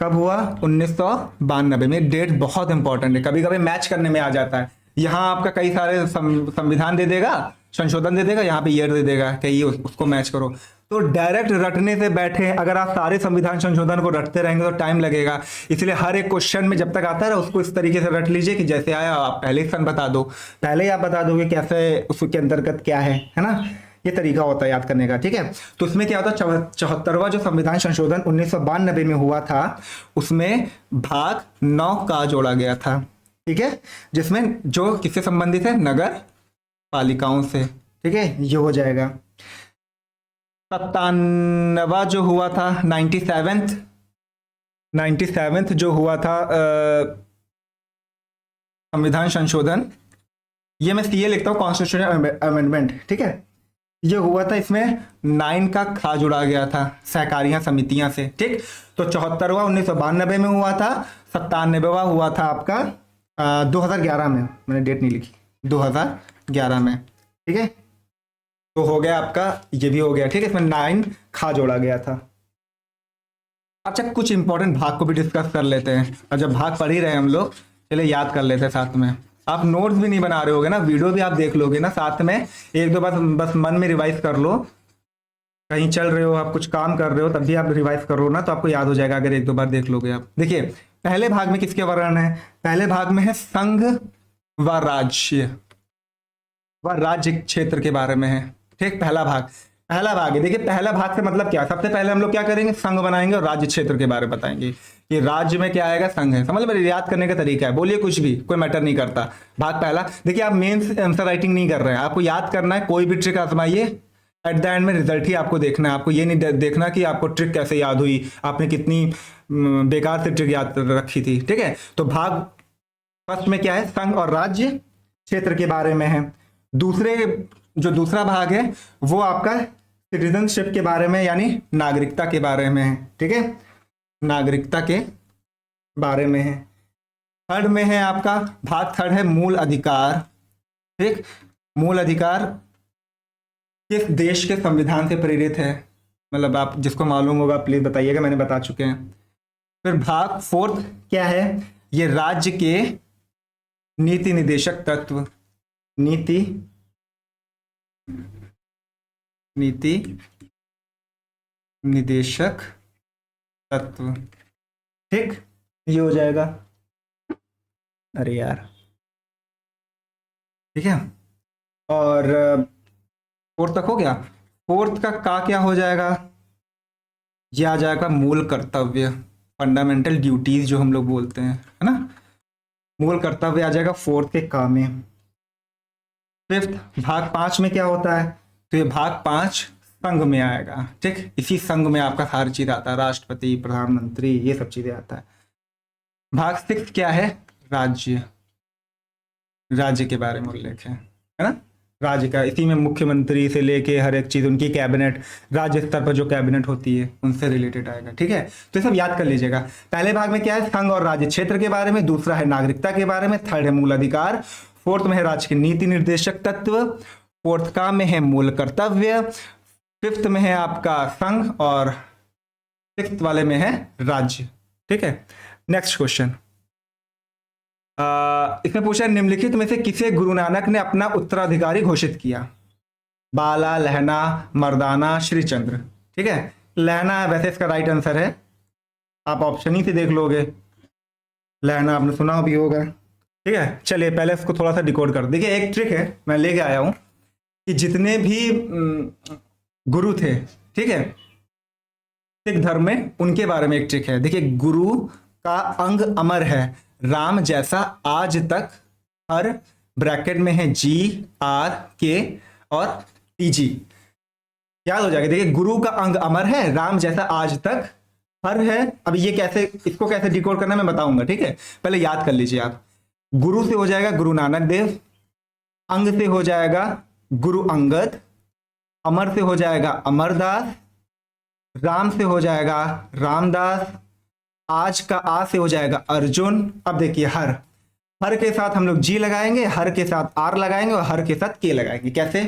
कब हुआ? 1992 में। डेट बहुत इंपॉर्टेंट है, कभी कभी मैच करने में आ जाता है। यहाँ आपका कई सारे संविधान दे देगा, संशोधन दे देगा, यहाँ पे ईयर दे देगा कि ये उसको मैच करो। तो डायरेक्ट रटने से बैठे, अगर आप सारे संविधान संशोधन को रटते रहेंगे तो टाइम लगेगा। इसलिए हर एक क्वेश्चन में जब तक आता है उसको इस तरीके से रट लीजिए कि जैसे आया आप पहले ही सन बता दो, पहले ही आप बता दोगे कैसे उसके अंतर्गत क्या है ना। ये तरीका होता है याद करने का। ठीक है, तो इसमें क्या होता है, 74वां जो संविधान संशोधन 1992 में हुआ था उसमें भाग 9 का जोड़ा गया था। ठीक है, जिसमें जो किससे संबंधित है? नगर पालिकाओं से। ठीक है, ये हो जाएगा। 97वां जो हुआ था, 97th जो हुआ था संविधान संशोधन, ये मैं CA लिखता हूँ, कॉन्स्टिट्यूशनल अमेंडमेंट। ठीक है, ये हुआ था, इसमें 9 का खा जुड़ा गया था सहकारिता समितियां से। ठीक, तो 74वां 1992 में हुआ था, 97वां हुआ था आपका 2011 में, मैंने डेट नहीं लिखी, 2011 में। ठीक है, तो हो गया आपका, ये भी हो गया। ठीक है, इसमें 9 खा जोड़ा गया था। अच्छा कुछ इंपॉर्टेंट भाग को भी डिस्कस कर लेते हैं, और जब भाग पढ़ ही रहे हम लोग, चलिए याद कर लेते हैं साथ में। आप नोट्स भी नहीं बना रहे होगे ना, वीडियो भी आप देख लोगे ना साथ में, एक दो बार बस मन में रिवाइज कर लो। कहीं चल रहे हो आप, कुछ काम कर रहे हो, तब भी आप रिवाइज करो ना, तो आपको याद हो जाएगा अगर एक दो बार देख लोगे आप। देखिए पहले भाग में किसके वर्णन है? पहले भाग में है संघ व राज्य क्षेत्र के बारे में है। ठीक, पहला भाग है। देखिए पहला भाग से मतलब क्या, सबसे पहले हम लोग क्या करेंगे? संघ बनाएंगे और राज्य क्षेत्र के बारे में बताएंगे कि राज्य में क्या आएगा, संघ है। समझ में? याद करने का तरीका है, बोलिए कुछ भी, कोई मैटर नहीं करता। भाग पहला, देखिए आप मेन आंसर राइटिंग नहीं कर रहे हैं, आपको याद करना है। कोई भी ट्रिक आजमाइए, एट द एंड में रिजल्ट ही आपको देखना है। आपको ये नहीं देखना कि आपको ट्रिक कैसे याद हुई, आपने कितनी बेकार से ट्रिक याद रखी थी। ठीक है, तो भाग फर्स्ट में क्या है? संघ और राज्य क्षेत्र के बारे में है। दूसरा भाग है वो आपका सिटीजनशिप के बारे में, यानी नागरिकता के बारे में है। ठीक है, नागरिकता के बारे में है। थर्ड में है आपका भाग, थर्ड है मूल अधिकार। ठीक, मूल अधिकार किस देश के संविधान से प्रेरित है? मतलब आप जिसको मालूम होगा प्लीज बताइएगा, मैंने बता चुके हैं। फिर भाग फोर्थ क्या है, ये राज्य के नीति निदेशक तत्व, नीति नीति निदेशक तत्व, ठीक, ये हो जाएगा। अरे यार, ठीक है। और फोर्थ तक हो गया। फोर्थ का क्या हो जाएगा, ये आ जाएगा मूल कर्तव्य, फंडामेंटल ड्यूटीज जो हम लोग बोलते हैं, है ना। मूल कर्तव्य आ जाएगा फोर्थ के काम में। फिफ्थ भाग 5 में क्या होता है, तो ये भाग 5 संघ में आएगा, ठीक। इसी संघ में आपका हर चीज आता है, राष्ट्रपति, प्रधानमंत्री, ये सब चीजें आता है। भाग 6 क्या है, राज्य, राज्य के बारे में उल्लेख है ना। राज्य का, इसी में मुख्यमंत्री से लेके हर एक चीज, उनकी कैबिनेट, राज्य स्तर पर जो कैबिनेट होती है उनसे रिलेटेड आएगा, ठीक है। तो ये सब याद कर लीजिएगा। पहले भाग में क्या है, संघ और राज्य क्षेत्र के बारे में, दूसरा है नागरिकता के बारे में, थर्ड है मूल अधिकार, फोर्थ में है राज्य के नीति निर्देशक तत्व, फोर्थ का में है मूल कर्तव्य, फिफ्थ में है आपका संघ, और सिक्स्थ वाले में है राज्य, ठीक है। नेक्स्ट क्वेश्चन, इसमें पूछा है निम्नलिखित में से किसे गुरु नानक ने अपना उत्तराधिकारी घोषित किया, बाला, लहना, मर्दाना, श्रीचंद्र, ठीक है। लहना वैसे इसका राइट आंसर है, आप ऑप्शन ही से देख लोगे, लहना आपने सुना भी होगा, ठीक है। चलिए पहले इसको थोड़ा सा डिकोड कर, देखिए एक ट्रिक है मैं लेके आया हूं कि जितने भी गुरु थे, ठीक है, सिख धर्म में, उनके बारे में एक ट्रिक है। देखिए गुरु का अंग अमर है, राम जैसा आज तक, हर ब्रैकेट में है GRK और TG, याद हो जाएगा। देखिए गुरु का अंग अमर है, राम जैसा आज तक, हर है। अब ये कैसे, इसको कैसे डिकोड करना मैं बताऊंगा, ठीक है। पहले याद कर लीजिए आप, गुरु से हो जाएगा गुरु नानक देव, अंग से हो जाएगा गुरु अंगद, अमर से हो जाएगा अमरदास, राम से हो जाएगा रामदास, आज का आ से हो जाएगा अर्जुन। अब देखिए हर, हर के साथ हम लोग जी लगाएंगे, हर के साथ आर लगाएंगे और हर के साथ के लगाएंगे। कैसे,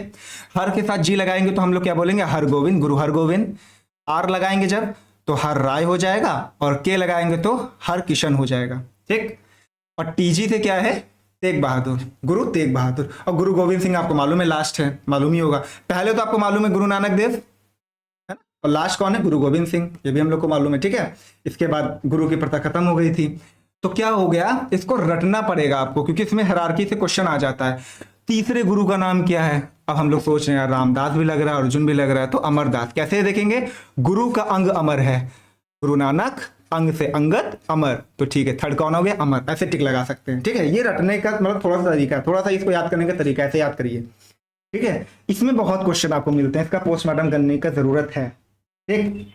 हर के साथ जी लगाएंगे तो हम लोग क्या बोलेंगे, हर गोविंद, गुरु हर गोविंद। आर लगाएंगे जब तो हर राय हो जाएगा, और के लगाएंगे तो हर किशन हो जाएगा, ठीक। और TG से क्या है, तेग बहादुर, गुरु तेग बहादुर। और गुरु गोविंद सिंह आपको मालूम है लास्ट है, मालूम ही होगा। पहले तो आपको मालूम है गुरु नानक देव, है ना, और लास्ट कौन है, गुरु गोविंद सिंह, ये भी हम लोग को मालूम है, ठीक है। इसके बाद गुरु की प्रथा खत्म हो गई थी। तो क्या हो गया, इसको रटना पड़ेगा आपको, क्योंकि इसमें हायरार्की से क्वेश्चन आ जाता है। तीसरे गुरु का नाम क्या है, अब हम लोग सोच रहे हैं रामदास भी लग रहा है, अर्जुन भी लग रहा है, तो अमरदास। कैसे देखेंगे, गुरु का अंग अमर है, गुरु नानक, अंग से अंगद, अमर, तो ठीक है, थर्ड कौन हो गया, अमर। ऐसे टिक लगा सकते हैं, ठीक है। ये रटने का मतलब थोड़ा सा तरीका है, थोड़ा सा इसको याद करने का तरीका, ऐसे याद करिए, ठीक है। इसमें बहुत क्वेश्चन आपको मिलते हैं, इसका पोस्टमार्टम करने का जरूरत है, ठीक।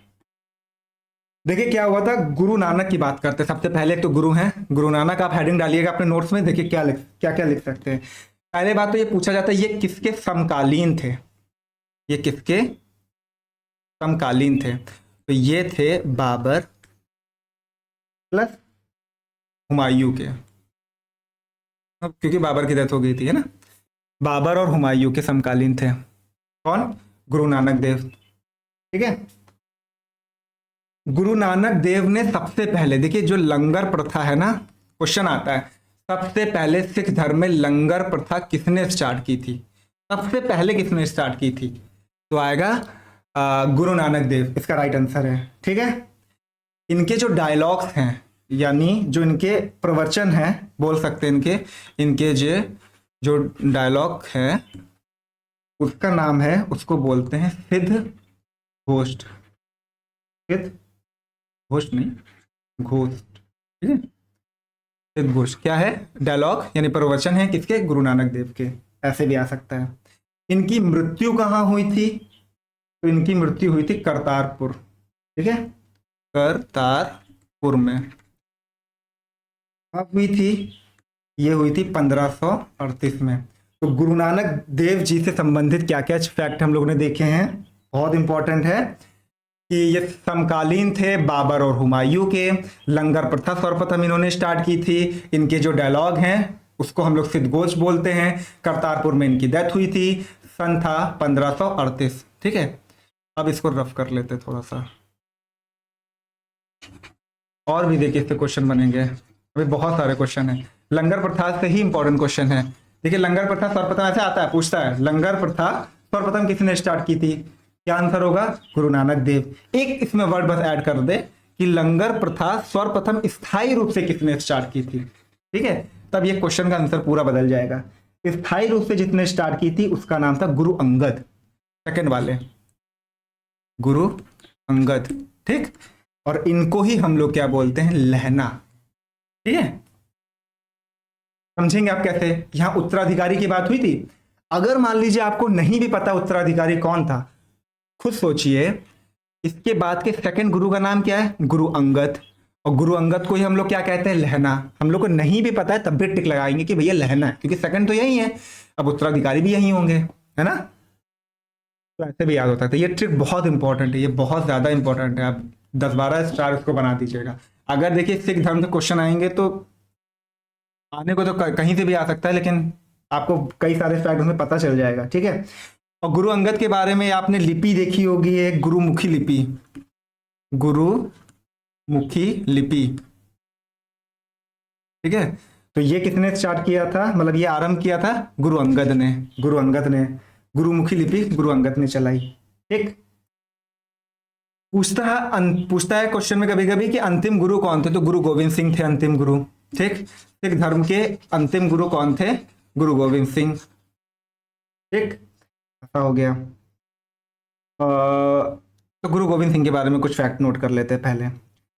देखिए क्या हुआ था, गुरु नानक की बात करते हैं। सबसे पहले तो गुरु हैं, गुरु नानक, आप हेडिंग डालिएगा अपने नोट्स में, देखिए क्या क्या लिख सकते हैं। पहले बात तो ये पूछा जाता है ये किसके समकालीन थे, ये किसके समकालीन थे, तो ये थे बाबर प्लस हुमायूं के, क्योंकि बाबर की डेथ हो गई थी, है ना। बाबर और हुमायूं के समकालीन थे कौन, गुरु नानक देव, ठीक है। गुरु नानक देव ने सबसे पहले, देखिए जो लंगर प्रथा है ना, क्वेश्चन आता है सबसे पहले सिख धर्म में लंगर प्रथा किसने स्टार्ट की थी, सबसे पहले किसने स्टार्ट की थी, तो आएगा गुरु नानक देव, इसका राइट आंसर है, ठीक है। इनके जो डायलॉग्स हैं, यानी जो इनके प्रवचन हैं, बोल सकते हैं इनके जो डायलॉग है, उसका नाम है, उसको बोलते हैं सिद्ध घोष्ट, सिद्ध घोष्ट नहीं, घोष्ट, ठीक है। सिद्ध घोष्ट क्या है, डायलॉग यानी प्रवचन है, किसके, गुरु नानक देव के, ऐसे भी आ सकता है। इनकी मृत्यु कहाँ हुई थी, तो इनकी मृत्यु हुई थी करतारपुर, ठीक है, करतारपुर में। कब हुई थी, ये हुई थी 1538 में। तो गुरु नानक देव जी से संबंधित क्या क्या फैक्ट हम लोग ने देखे हैं, बहुत इंपॉर्टेंट है कि ये समकालीन थे बाबर और हुमायूं के, लंगर प्रथा सर्वप्रथम इन्होंने स्टार्ट की थी, इनके जो डायलॉग हैं उसको हम लोग सिद्ध घोष बोलते हैं, करतारपुर में इनकी डेथ हुई थी, सन था 1538, ठीक है। अब इसको रफ कर लेते थोड़ा सा। और भी देखिए इससे क्वेश्चन बनेंगे, अभी बहुत सारे क्वेश्चन है। लंगर प्रथा से ही इंपॉर्टेंट क्वेश्चन है। देखिए लंगर प्रथा सर्वप्रथम ऐसे आता है, पूछता है लंगर प्रथा सर्वप्रथम किसने स्टार्ट की थी? क्या आंसर होगा? गुरु नानक देव। एक इसमें वर्ड बस ऐड कर दे कि लंगर प्रथा सर्वप्रथम स्थायी रूप से किसने स्टार्ट की थी, ठीक है, तब ये क्वेश्चन का आंसर पूरा बदल जाएगा। स्थायी रूप से जिसने स्टार्ट की थी उसका नाम था गुरु अंगद, सेकंड वाले गुरु अंगद, ठीक। और इनको ही हम लोग क्या बोलते हैं? लहना, ठीक है। समझेंगे आप कैसे? यहां उत्तराधिकारी की बात हुई थी। अगर मान लीजिए आपको नहीं भी पता उत्तराधिकारी कौन था, खुद सोचिए इसके बाद के सेकंड गुरु का नाम क्या है? गुरु अंगद। और गुरु अंगद को ही हम लोग क्या कहते हैं? लहना। हम लोग को नहीं भी पता है तब भी टिक लगाएंगे कि भैया लहना है, क्योंकि सेकंड तो यही है, अब उत्तराधिकारी भी यही होंगे, है ना। तो ऐसे भी याद होता है। ये ट्रिक बहुत इंपॉर्टेंट है, ये बहुत ज्यादा इंपॉर्टेंट है। आप 10-12 स्टार इसको बना दीजिएगा। अगर देखिए सिख धर्म के क्वेश्चन आएंगे तो आने को तो कहीं से भी आ सकता है, लेकिन आपको कई सारे फैक्ट उसमें पता चल जाएगा, ठीक है। और गुरु अंगद के बारे में आपने लिपि देखी होगी, एक गुरुमुखी लिपि, गुरुमुखी लिपि, ठीक है। तो ये किसने स्टार्ट किया था, मतलब ये आरंभ किया था? गुरु अंगद ने, गुरु अंगद ने। गुरुमुखी लिपि गुरु अंगद ने चलाई, ठीक। पूछता है क्वेश्चन में कभी कभी कि अंतिम गुरु कौन थे? तो गुरु गोविंद सिंह थे अंतिम गुरु, ठीक। सिख धर्म के अंतिम गुरु कौन थे? गुरु गोविंद सिंह, ठीक। ऐसा हो गया। तो गुरु गोविंद सिंह के बारे में कुछ फैक्ट नोट कर लेते हैं।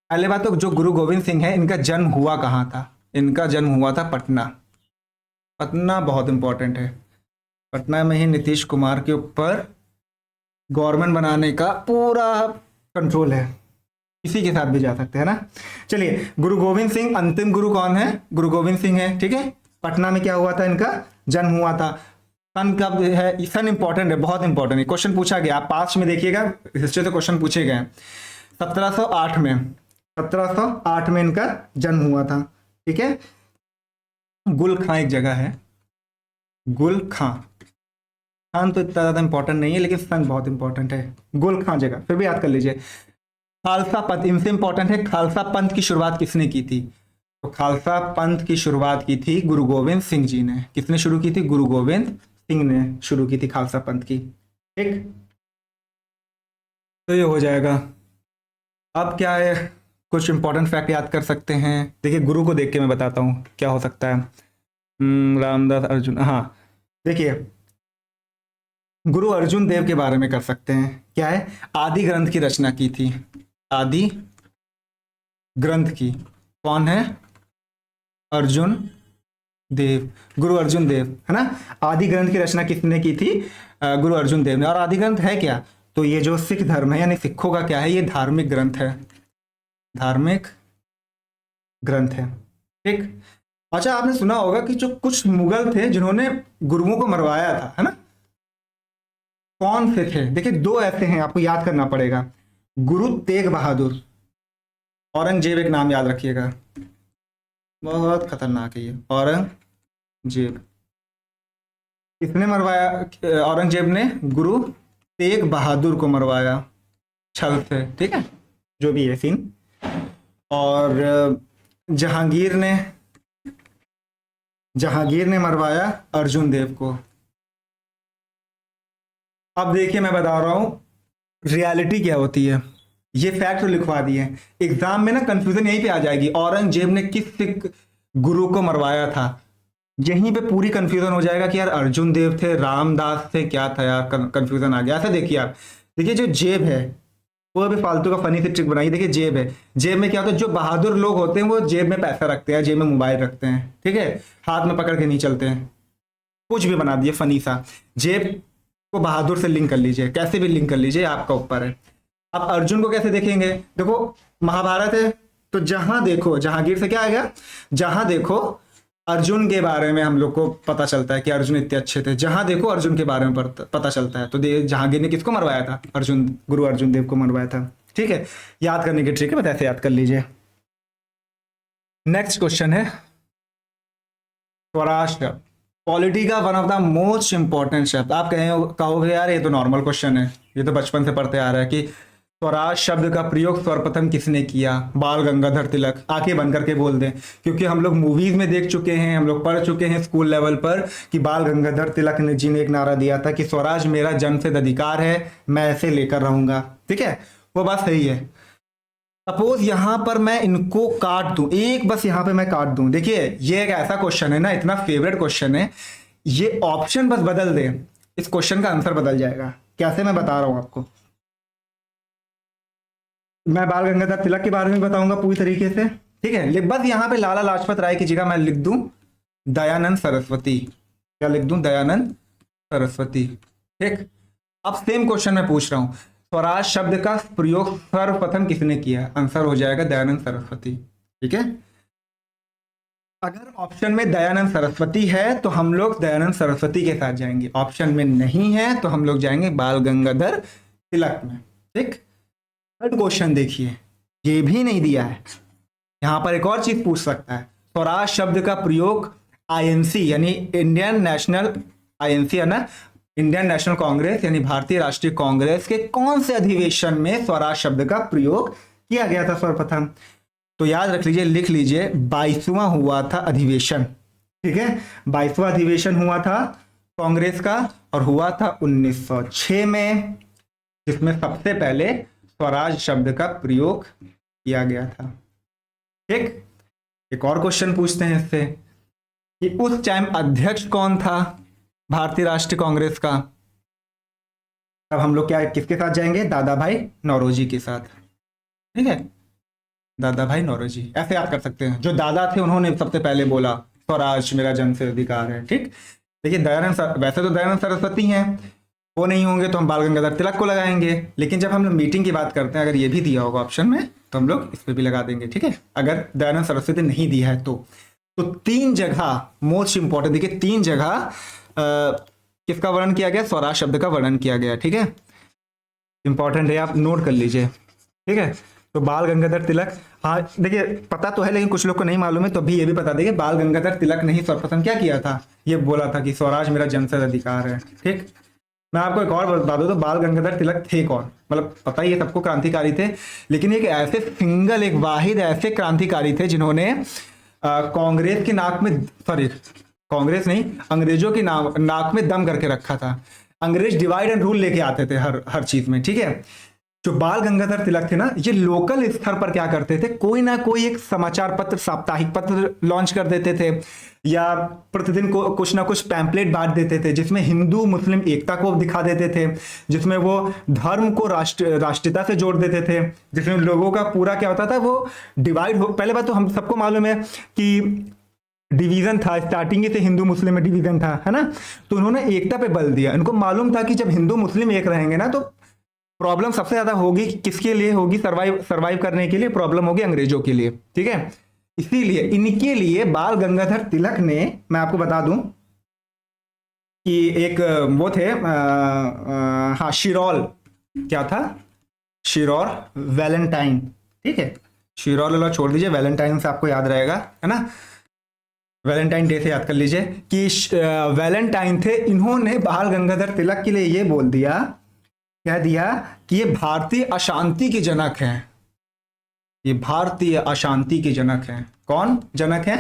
पहले बात तो जो गुरु गोविंद सिंह है इनका जन्म हुआ कहाँ था? इनका जन्म हुआ था पटना। पटना बहुत इंपॉर्टेंट है। पटना में ही नीतीश कुमार के ऊपर गवर्नमेंट बनाने का पूरा कंट्रोल है, किसी के साथ भी जा सकते हैं ना। चलिए, गुरु गोविंद सिंह अंतिम गुरु कौन है? गुरु गोविंद सिंह है, ठीक है। पटना में क्या हुआ था? इनका जन्म हुआ था। सन कब है? सन इंपॉर्टेंट है, बहुत इंपॉर्टेंट है, क्वेश्चन पूछा गया। आप पास्ट में देखिएगा, हिस्ट्री से क्वेश्चन पूछे गए। 1708 में, 1708 में इनका जन्म हुआ था, ठीक है। गुल खां एक जगह है, गुल खां। खान तो इतना ज्यादा इंपॉर्टेंट नहीं है, लेकिन सन बहुत इंपॉर्टेंट है। गुल खां जगह फिर भी याद कर लीजिए। खालसा पंथ इनसे इंपॉर्टेंट है। खालसा पंथ की शुरुआत किसने की थी? तो खालसा पंथ की शुरुआत की थी गुरु गोविंद सिंह जी ने। किसने शुरू की थी? गुरु गोविंद सिंह ने शुरू की थी खालसा पंथ की, ठीक। तो ये हो जाएगा। अब क्या है, कुछ इंपॉर्टेंट फैक्ट याद कर सकते हैं। देखिए गुरु को देख के मैं बताता हूँ क्या हो सकता है। रामदास अर्जुन, हाँ देखिए गुरु अर्जुन देव के बारे में कर सकते हैं। क्या है? आदि ग्रंथ की रचना की थी। आदि ग्रंथ की कौन है? अर्जुन देव, गुरु अर्जुन देव, है ना। आदि ग्रंथ की रचना किसने की थी? गुरु अर्जुन देव ने। और आदि ग्रंथ है क्या? तो ये जो सिख धर्म है, यानी सिखों का क्या है? ये धार्मिक ग्रंथ है, धार्मिक ग्रंथ है, ठीक। अच्छा, आपने सुना होगा कि जो कुछ मुगल थे जिन्होंने गुरुओं को मरवाया था, है ना। कौन से थे? देखिए दो ऐसे हैं, आपको याद करना पड़ेगा। गुरु तेग बहादुर, औरंगजेब एक नाम याद रखिएगा, बहुत खतरनाक है ये, औरंगजेब। किसने मरवाया? औरंगजेब ने गुरु तेग बहादुर को मरवाया छल से, ठीक है, जो भी है सीन। और जहांगीर ने मरवाया अर्जुन देव को। अब देखिए मैं बता रहा हूं रियलिटी क्या होती है। ये फैक्ट तो लिखवा दिए, एग्जाम में ना कंफ्यूजन यहीं पे आ जाएगी, औरंगजेब ने किस सिख गुरु को मरवाया था, यहीं पे पूरी कंफ्यूजन हो जाएगा कि यार अर्जुन देव थे, रामदास थे, क्या था यार, कंफ्यूजन आ गया। ऐसा देखिए आप, देखिए जो जेब है वो अभी फालतू का फनी सी ट्रिक बनाई। देखिए जेब है, जेब में क्या होता है, जो बहादुर लोग होते हैं वो जेब में पैसा रखते हैं, जेब में मोबाइल रखते हैं, ठीक है, हाथ में पकड़ के नहीं चलते हैं। कुछ भी बना दिए फनी सा। जेब को बहादुर से लिंक कर लीजिए, कैसे भी लिंक कर लीजिए, आपका ऊपर है। अब अर्जुन को कैसे देखेंगे? देखो महाभारत है तो जहां देखो जहांगीर से क्या आ गया, जहां देखो अर्जुन के बारे में हम लोग को पता चलता है कि अर्जुन इतने अच्छे थे, जहां देखो अर्जुन के बारे में पता चलता है। तो जहांगीर ने किसको मरवाया था? अर्जुन, गुरु अर्जुन देव को मरवाया था, ठीक है। याद करने की ट्रिक है, बस ऐसे याद कर लीजिए। नेक्स्ट क्वेश्चन है स्वराष्ट्र, पॉलिटी का one of the most important शब्द। आप कहोगे यार ये तो नॉर्मल क्वेश्चन है, ये तो बचपन से पढ़ते आ रहा है कि स्वराज शब्द का प्रयोग सर्वप्रथम किसने किया? बाल गंगाधर तिलक। आंखें बंद करके बोल दें, क्योंकि हम लोग मूवीज में देख चुके हैं, हम लोग पढ़ चुके हैं स्कूल लेवल पर कि बाल गंगाधर तिलक ने जी ने एक नारा दिया था कि स्वराज मेरा जन्मसिद्ध अधिकार है, मैं ऐसे लेकर रहूंगा। ठीक है, वो बात सही है। सपोज यहां पर मैं इनको काट दूं, एक बस यहां पे मैं काट दूं। देखिए ये एक ऐसा क्वेश्चन है ना, इतना फेवरेट क्वेश्चन है, ये ऑप्शन बस बदल दे, इस क्वेश्चन का आंसर बदल जाएगा। कैसे, मैं बता रहा हूं आपको। मैं बाल गंगाधर तिलक के बारे में बताऊंगा पूरी तरीके से। ठीक है, बस यहां पे लाला लाजपत राय की जगह मैं लिख दूं दयानंद सरस्वती। क्या लिख दूं? दयानंद सरस्वती। ठीक, अब सेम क्वेश्चन मैं पूछ रहा हूं, स्वराज शब्द का प्रयोग सर्वप्रथम किसने किया? आंसर हो जाएगा दयानंद सरस्वती। ठीक है, अगर ऑप्शन में दयानंद सरस्वती है तो हम लोग दयानंद सरस्वती के साथ जाएंगे, ऑप्शन में नहीं है तो हम लोग जाएंगे बाल गंगाधर तिलक में। ठीक, थर्ड क्वेश्चन देखिए, ये भी नहीं दिया है। यहां पर एक और चीज पूछ सकता है, स्वराज शब्द का प्रयोग आईएनसी यानी इंडियन नेशनल, आईएनसी है ना, इंडियन नेशनल कांग्रेस यानी भारतीय राष्ट्रीय कांग्रेस के कौन से अधिवेशन में स्वराज शब्द का प्रयोग किया गया था सर्वप्रथम? तो याद रख लीजिए, लिख लीजिए, 22वां हुआ था अधिवेशन। ठीक है, 22वां अधिवेशन हुआ था कांग्रेस का और हुआ था 1906 में, जिसमें सबसे पहले स्वराज शब्द का प्रयोग किया गया था। ठीक, एक और क्वेश्चन पूछते हैं इससे कि उस टाइम अध्यक्ष कौन था भारतीय राष्ट्रीय कांग्रेस का? तब हम लोग क्या किसके साथ जाएंगे? दादा भाई नौरोजी के साथ। ठीक है, दादा भाई नौरोजी, ऐसे याद कर सकते हैं, जो दादा थे उन्होंने सबसे पहले बोला स्वराज मेरा जन्मसिद्ध अधिकार है। ठीक, देखिए वैसे तो दयानंद सरस्वती हैं, वो नहीं होंगे तो हम बाल गंगाधर तिलक को लगाएंगे, लेकिन जब हम लोग मीटिंग की बात करते हैं, अगर ये भी दिया होगा ऑप्शन में तो हम लोग इस पर भी लगा देंगे। ठीक है, अगर दयानंद सरस्वती नहीं दिया है तो 3 जगह मोस्ट इंपॉर्टेंट, देखिए 3 जगह किसका वर्णन किया गया? स्वराज शब्द का वर्णन किया गया। ठीक है, इंपॉर्टेंट है, आप नोट कर लीजिए। ठीक है, तो बाल गंगाधर तिलक, हाँ देखिए पता तो है लेकिन कुछ लोग को नहीं मालूम है, तो अभी ये भी बता देंगे, बाल गंगाधर तिलक ने ही सर्वप्रथम क्या किया था? ये बोला था कि स्वराज मेरा जन्मसिद्ध अधिकार है। ठीक, मैं आपको एक और बता दूं, तो बाल गंगाधर तिलक थे कौन? मतलब पता ही है सबको, क्रांतिकारी थे, लेकिन एक ऐसे सिंगल, एक वाहिद ऐसे क्रांतिकारी थे जिन्होंने कांग्रेस के नाक में, सॉरी कांग्रेस नहीं, अंग्रेजों की नाक में दम करके रखा था। अंग्रेज डिवाइड एंड रूल लेके आते थे हर चीज में। ठीक है, जो बाल गंगाधर तिलक थे ना, ये लोकल स्तर पर क्या करते थे, कोई ना कोई एक समाचार पत्र, साप्ताहिक पत्र लॉन्च कर देते थे, या प्रतिदिन को कुछ ना कुछ पैम्पलेट बांट देते थे, जिसमें हिंदू मुस्लिम एकता को दिखा देते थे, जिसमें वो धर्म को राष्ट्रीयता से जोड़ देते थे, जिसमें लोगों का पूरा क्या होता था, वो डिवाइड हो। पहले बात तो हम सबको मालूम है कि डिवीजन था, स्टार्टिंग से हिंदू मुस्लिम में डिवीजन था, है ना, तो उन्होंने एकता पे बल दिया। इनको मालूम था कि जब हिंदू मुस्लिम एक रहेंगे ना, तो प्रॉब्लम सबसे ज्यादा होगी किसके लिए होगी? सरवाइव करने के लिए प्रॉब्लम होगी अंग्रेजों के लिए। ठीक है, इसीलिए इनके लिए बाल गंगाधर तिलक ने, मैं आपको बता दूं कि एक वो थे, हाँ शिरौल, क्या था? शिरौर वैलेंटाइन। ठीक है, शिरौल वाला छोड़ दीजिए, वैलेंटाइन से आपको याद रहेगा, है ना, वैलेंटाइन डे से याद कर लीजिए कि वैलेंटाइन थे। इन्होंने बाल गंगाधर तिलक के लिए ये बोल दिया, कह दिया कि ये भारतीय अशांति के जनक हैं, ये भारतीय अशांति के जनक हैं। कौन जनक हैं?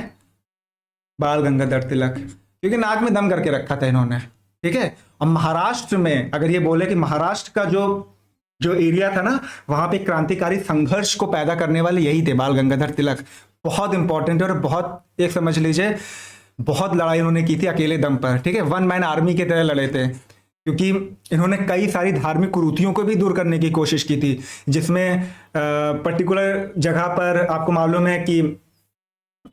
बाल गंगाधर तिलक, क्योंकि नाक में दम करके रखा था इन्होंने। ठीक है, और महाराष्ट्र में अगर ये बोले कि महाराष्ट्र का जो एरिया था ना, वहां पे क्रांतिकारी संघर्ष को पैदा करने वाले यही थे बाल गंगाधर तिलक। बहुत इंपॉर्टेंट है, और बहुत, एक समझ लीजिए, बहुत लड़ाई उन्होंने की थी अकेले दम पर। ठीक है, वन मैन आर्मी की तरह लड़े थे, क्योंकि इन्होंने कई सारी धार्मिक कुरीतियों को भी दूर करने की कोशिश की थी, जिसमें पर्टिकुलर जगह पर आपको मालूम है कि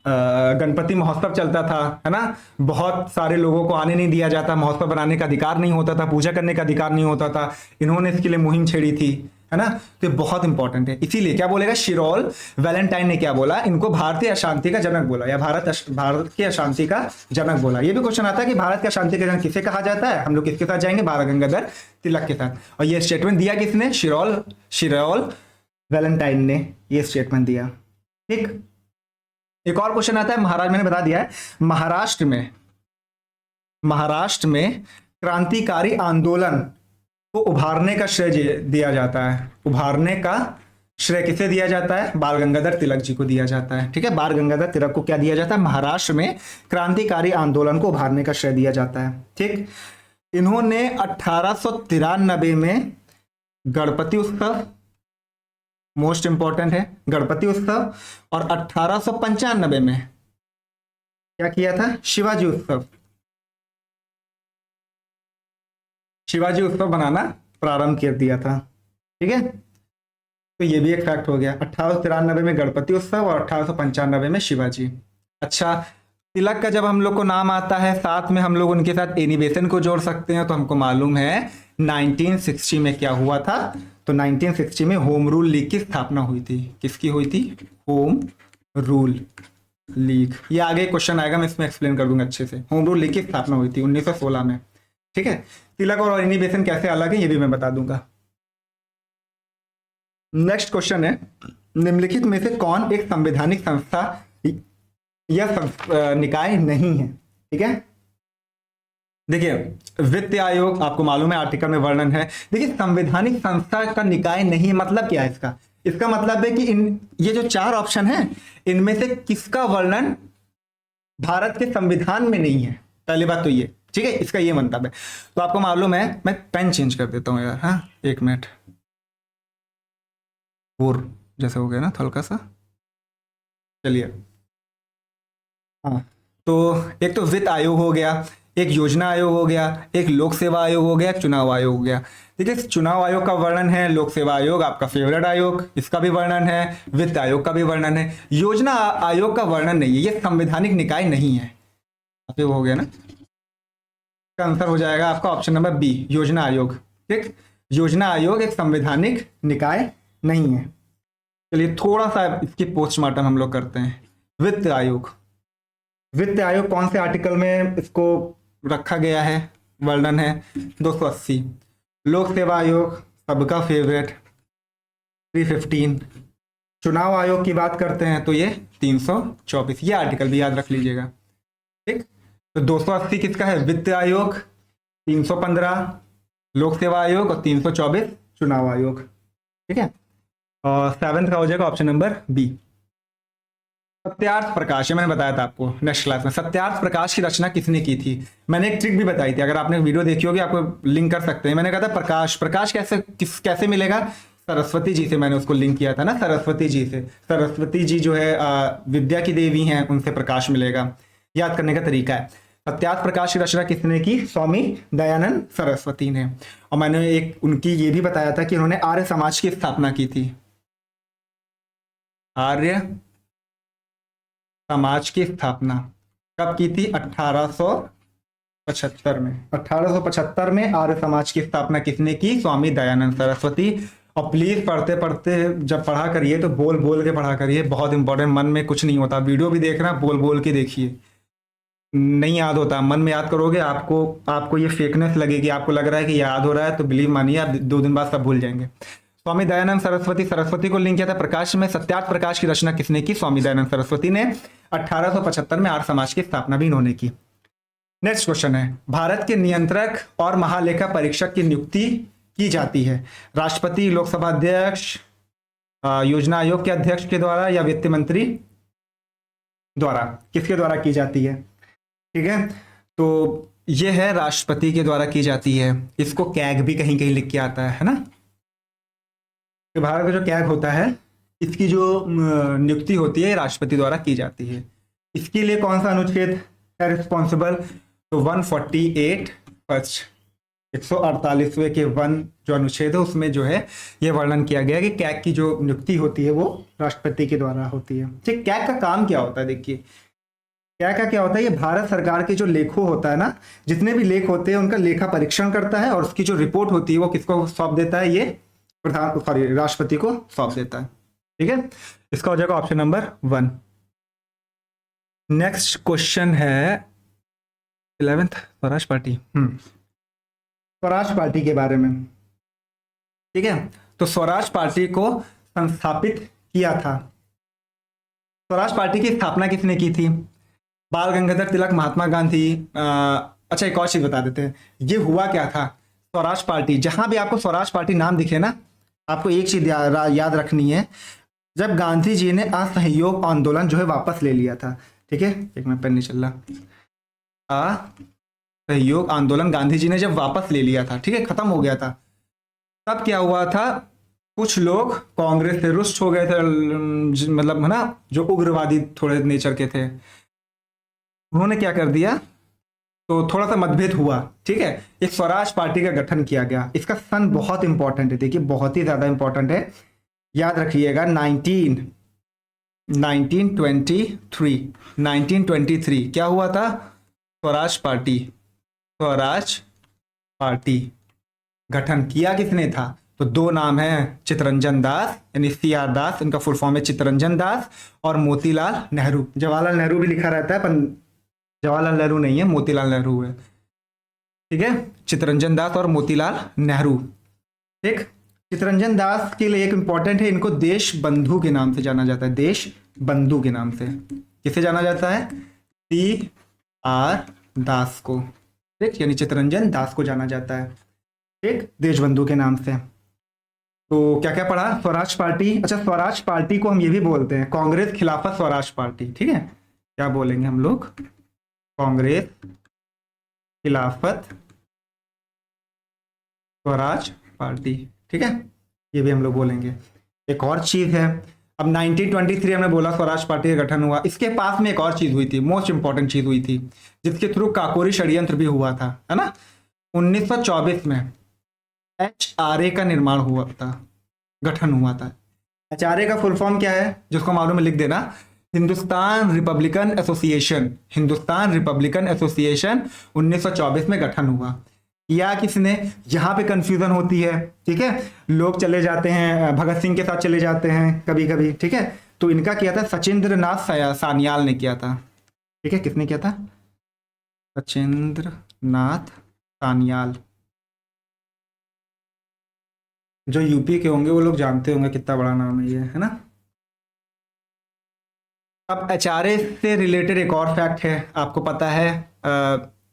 गणपति महोत्सव चलता था, है ना, बहुत सारे लोगों को आने नहीं दिया जाता, महोत्सव बनाने का अधिकार नहीं होता था, पूजा करने का अधिकार नहीं होता था, इन्होंने इसके लिए मुहिम छेड़ी थी, है ना, तो ये बहुत इंपॉर्टेंट है। इसीलिए क्या बोलेगा शिरौल वैलेंटाइन ने क्या बोला, इनको भारतीय अशांति का जनक बोला, या भारत की अशांति का जनक बोला। ये भी क्वेश्चन आता है कि भारत की अशांति का जनक किसे कहा जाता है? हम लोग किसके साथ जाएंगे? बाल गंगाधर तिलक के साथ। और ये स्टेटमेंट दिया किसने? शिरौल वैलेंटाइन ने ये स्टेटमेंट दिया। ठीक, एक और क्वेश्चन आता है, महाराज मैंने बता दिया है, महाराष्ट्र में क्रांतिकारी आंदोलन को उभारने का श्रेय दिया जाता है। उभारने का श्रेय किसे दिया जाता है? बाल गंगाधर तिलक जी को दिया जाता है। ठीक है, बाल गंगाधर तिलक को क्या दिया जाता है? महाराष्ट्र में क्रांतिकारी आंदोलन को उभारने का श्रेय दिया जाता है। ठीक, इन्होंने 1893 में गणपति उत्सव, मोस्ट इंपॉर्टेंट है गणपति उत्सव, और 1895 में क्या किया था? शिवाजी उत्सव। शिवाजी उत्सव बनाना प्रारंभ कर दिया था। ठीक है, तो ये भी एक फैक्ट हो गया। 1893 में गणपति उत्सव और 1895 में शिवाजी। अच्छा, तिलक का जब हम लोग को नाम आता है, साथ में हम लोग उनके साथ एनी बेसेंट को जोड़ सकते हैं। तो हमको मालूम है 1960 में क्या हुआ था? तो 1960 में होम रूल लीग की स्थापना हुई थी। किसकी हुई थी? Home rule league. ये आगे क्वेश्चन आएगा, मैं इसमें एक्सप्लेन कर दूंगा अच्छे से। होम रूल लीग की स्थापना हुई थी 1916 में। ठीक है, तिलक और एनी बेसेंट कैसे अलग है ये भी मैं बता दूंगा। नेक्स्ट क्वेश्चन है, निम्नलिखित में से कौन एक संवैधानिक संस्था या निकाय नहीं है? ठीक है, देखिए वित्त आयोग आपको मालूम है, आर्टिकल में वर्णन है। देखिए संवैधानिक संस्था का निकाय नहीं मतलब क्या है इसका? इसका मतलब है कि ये जो चार ऑप्शन है इनमें से किसका वर्णन भारत के संविधान में नहीं है। पहली बात तो ये, ठीक है, इसका ये मतलब है। तो आपको मालूम है, मैं पेन चेंज कर देता हूँ यार। हाँ, एक मिनट, और जैसे हो गया ना हल्का सा। चलिए, हाँ, तो एक तो वित्त आयोग हो गया, एक योजना आयोग हो गया, एक लोक सेवा आयोग हो गया, चुनाव आयोग हो गया। देखिए चुनाव आयोग का वर्णन है, लोक सेवा आयोग आपका फेवरेट आयोग, इसका भी वर्णन है, वित्त आयोग का भी वर्णन है, योजना आयोग का वर्णन नहीं है। ये संवैधानिक निकाय नहीं है। अब ये हो गया ना, इसका आंसर हो जाएगा आपका ऑप्शन नंबर बी, योजना आयोग। ठीक, योजना आयोग एक संवैधानिक निकाय नहीं है। चलिए थोड़ा सा इसकी पोस्टमार्टम हम लोग करते हैं। वित्त आयोग, वित्त आयोग कौन से आर्टिकल में इसको रखा गया है? वर्णन है 280। लोक सेवा आयोग सबका फेवरेट 315। चुनाव आयोग की बात करते हैं तो ये 324। ये आर्टिकल भी याद रख लीजिएगा। ठीक, तो 280 किसका है? वित्त आयोग, 315 लोक सेवा आयोग और 324 चुनाव आयोग। ठीक है, और 7th का हो जाएगा option number B. Satyarth Prakash, ये मैंने बताया था आपको नेक्स्ट क्लास में। सत्यार्थ प्रकाश की रचना किसने की थी? मैंने एक ट्रिक भी बताई थी, अगर आपने वीडियो देखी होगी आपको लिंक कर सकते हैं। मैंने कहा था प्रकाश कैसे मिलेगा? सरस्वती जी से मैंने उसको लिंक किया था ना, सरस्वती जी से। सरस्वती जी जो है विद्या की देवी हैं, उनसे प्रकाश मिलेगा। याद करने का तरीका है। सत्यार्थ प्रकाश की रचना किसने की? स्वामी दयानंद सरस्वती ने। और मैंने एक उनकी ये भी बताया था कि उन्होंने आर्य समाज की स्थापना की थी। आर्य समाज की स्थापना कब की थी? 1875 में। 1875 में आर्य समाज की स्थापना किसने की? स्वामी दयानंद सरस्वती। और प्लीज पढ़ते पढ़ते जब पढ़ा करिए तो बोल बोल के पढ़ा करिए, बहुत इंपॉर्टेंट। मन में कुछ नहीं होता, वीडियो भी देखना बोल बोल के देखिए, नहीं याद होता। मन में याद करोगे आपको ये फेकनेस लगेगी, आपको लग रहा है कि याद हो रहा है, तो बिलीव मानिए आप 2 दिन बाद सब भूल जाएंगे। स्वामी दयानंद सरस्वती को लिंक किया था प्रकाश में। सत्यार्थ प्रकाश की रचना किसने की? स्वामी दयानंद सरस्वती ने। 1875 में आर्य समाज की स्थापना भी इन्होंने की। नेक्स्ट क्वेश्चन है, भारत के नियंत्रक और महालेखा परीक्षक की नियुक्ति की जाती है राष्ट्रपति, लोकसभा अध्यक्ष, योजना आयोग के अध्यक्ष के द्वारा या वित्त मंत्री द्वारा? किसके द्वारा की जाती है? ठीक है, तो ये है राष्ट्रपति के द्वारा की जाती है। इसको कैग भी कहीं कहीं लिख के आता है ना। तो भारत का जो कैग होता है, इसकी जो नियुक्ति होती है राष्ट्रपति द्वारा की जाती है। इसके लिए कौन सा अनुच्छेद है रिस्पॉन्सिबल? तो 148 फर्स्ट 148वें के 1 जो अनुच्छेद है उसमें जो है ये वर्णन किया गया है कि कैग की जो नियुक्ति होती है वो राष्ट्रपति के द्वारा होती है। ठीक, कैग का काम क्या होता है? देखिए कैग का क्या होता है, ये भारत सरकार के जो लेखों होता है ना, जितने भी लेख होते हैं उनका लेखा परीक्षण करता है, और उसकी जो रिपोर्ट होती है वो किसको सौंप देता है? ये राष्ट्रपति को सौंप देता है। ठीक है, इसका हो जाएगा ऑप्शन नंबर 1। नेक्स्ट क्वेश्चन है 11th, Swaraj party. Swaraj party के बारे में। ठीक है, तो स्वराज पार्टी को संस्थापित किया था। स्वराज पार्टी की स्थापना किसने की थी? बाल गंगाधर तिलक, महात्मा गांधी। अच्छा एक और चीज बता देते हैं, ये हुआ क्या था? स्वराज पार्टी, जहां भी आपको स्वराज पार्टी नाम दिखे ना, आपको एक चीज याद रखनी है, जब गांधी जी ने असहयोग आंदोलन जो है वापस ले लिया था, ठीक है, एक मिनट पेन नहीं चल रहा, असहयोग आंदोलन गांधी जी ने जब वापस ले लिया था, ठीक है, खत्म हो गया था, तब क्या हुआ था, कुछ लोग कांग्रेस से रुष्ट हो गए थे, मतलब है ना, जो उग्रवादी थोड़े नेचर के थे, उन्होंने क्या कर दिया, तो थोड़ा सा मतभेद हुआ, ठीक है, एक स्वराज पार्टी का गठन किया गया। इसका सन बहुत इंपॉर्टेंट है, देखिए बहुत ही ज्यादा इंपॉर्टेंट है, याद रखिएगा, 1923 क्या हुआ था, स्वराज पार्टी गठन किया किसने था, तो दो नाम है, चित्तरंजन दास यानी CR दास, इनका फुल फॉर्म है चित्तरंजन दास, और मोतीलाल नेहरू। जवाहरलाल नेहरू भी लिखा रहता है पर जवाहरलाल नेहरू नहीं है, मोतीलाल नेहरू है, ठीक है, चित्तरंजन दास और मोतीलाल नेहरू। ठीक, चित्तरंजन दास के लिए एक इंपॉर्टेंट है, इनको देश बंधु के नाम से जाना जाता है, देश बंधु के नाम से किसे जाना जाता है, CR दास को, ठीक, यानी चित्तरंजन दास को जाना जाता है, ठीक, देश बंधु के नाम से। तो क्या क्या पढ़ा, स्वराज पार्टी, अच्छा स्वराज पार्टी को हम ये भी बोलते हैं कांग्रेस खिलाफत स्वराज पार्टी, ठीक है, क्या बोलेंगे हम लोग, कांग्रेस खिलाफत स्वराज पार्टी, ठीक है, ये भी हम लोग बोलेंगे। एक और चीज है, अब 1923 हमने बोला स्वराज पार्टी का गठन हुआ, इसके पास में एक और चीज हुई थी, मोस्ट इंपॉर्टेंट चीज हुई थी, जिसके थ्रू काकोरी षड्यंत्र भी हुआ था, है ना, 1924 में HRA का निर्माण हुआ था, गठन हुआ था। HRA का फुल फॉर्म क्या है, जिसको मालूम है लिख देना, हिंदुस्तान रिपब्लिकन एसोसिएशन 1924 में गठन हुआ। या किसने, यहाँ पे कंफ्यूजन होती है, ठीक है, लोग चले जाते हैं भगत सिंह के साथ चले जाते हैं कभी कभी, ठीक है, तो इनका किया था सचिंद्र नाथ सान्याल ने किया था, ठीक है, किसने किया था, सचिंद्र नाथ सान्याल, जो यूपी के होंगे वो लोग जानते होंगे कितना बड़ा नाम है ये, है ना। अब HRA से रिलेटेड एक और फैक्ट है, आपको पता है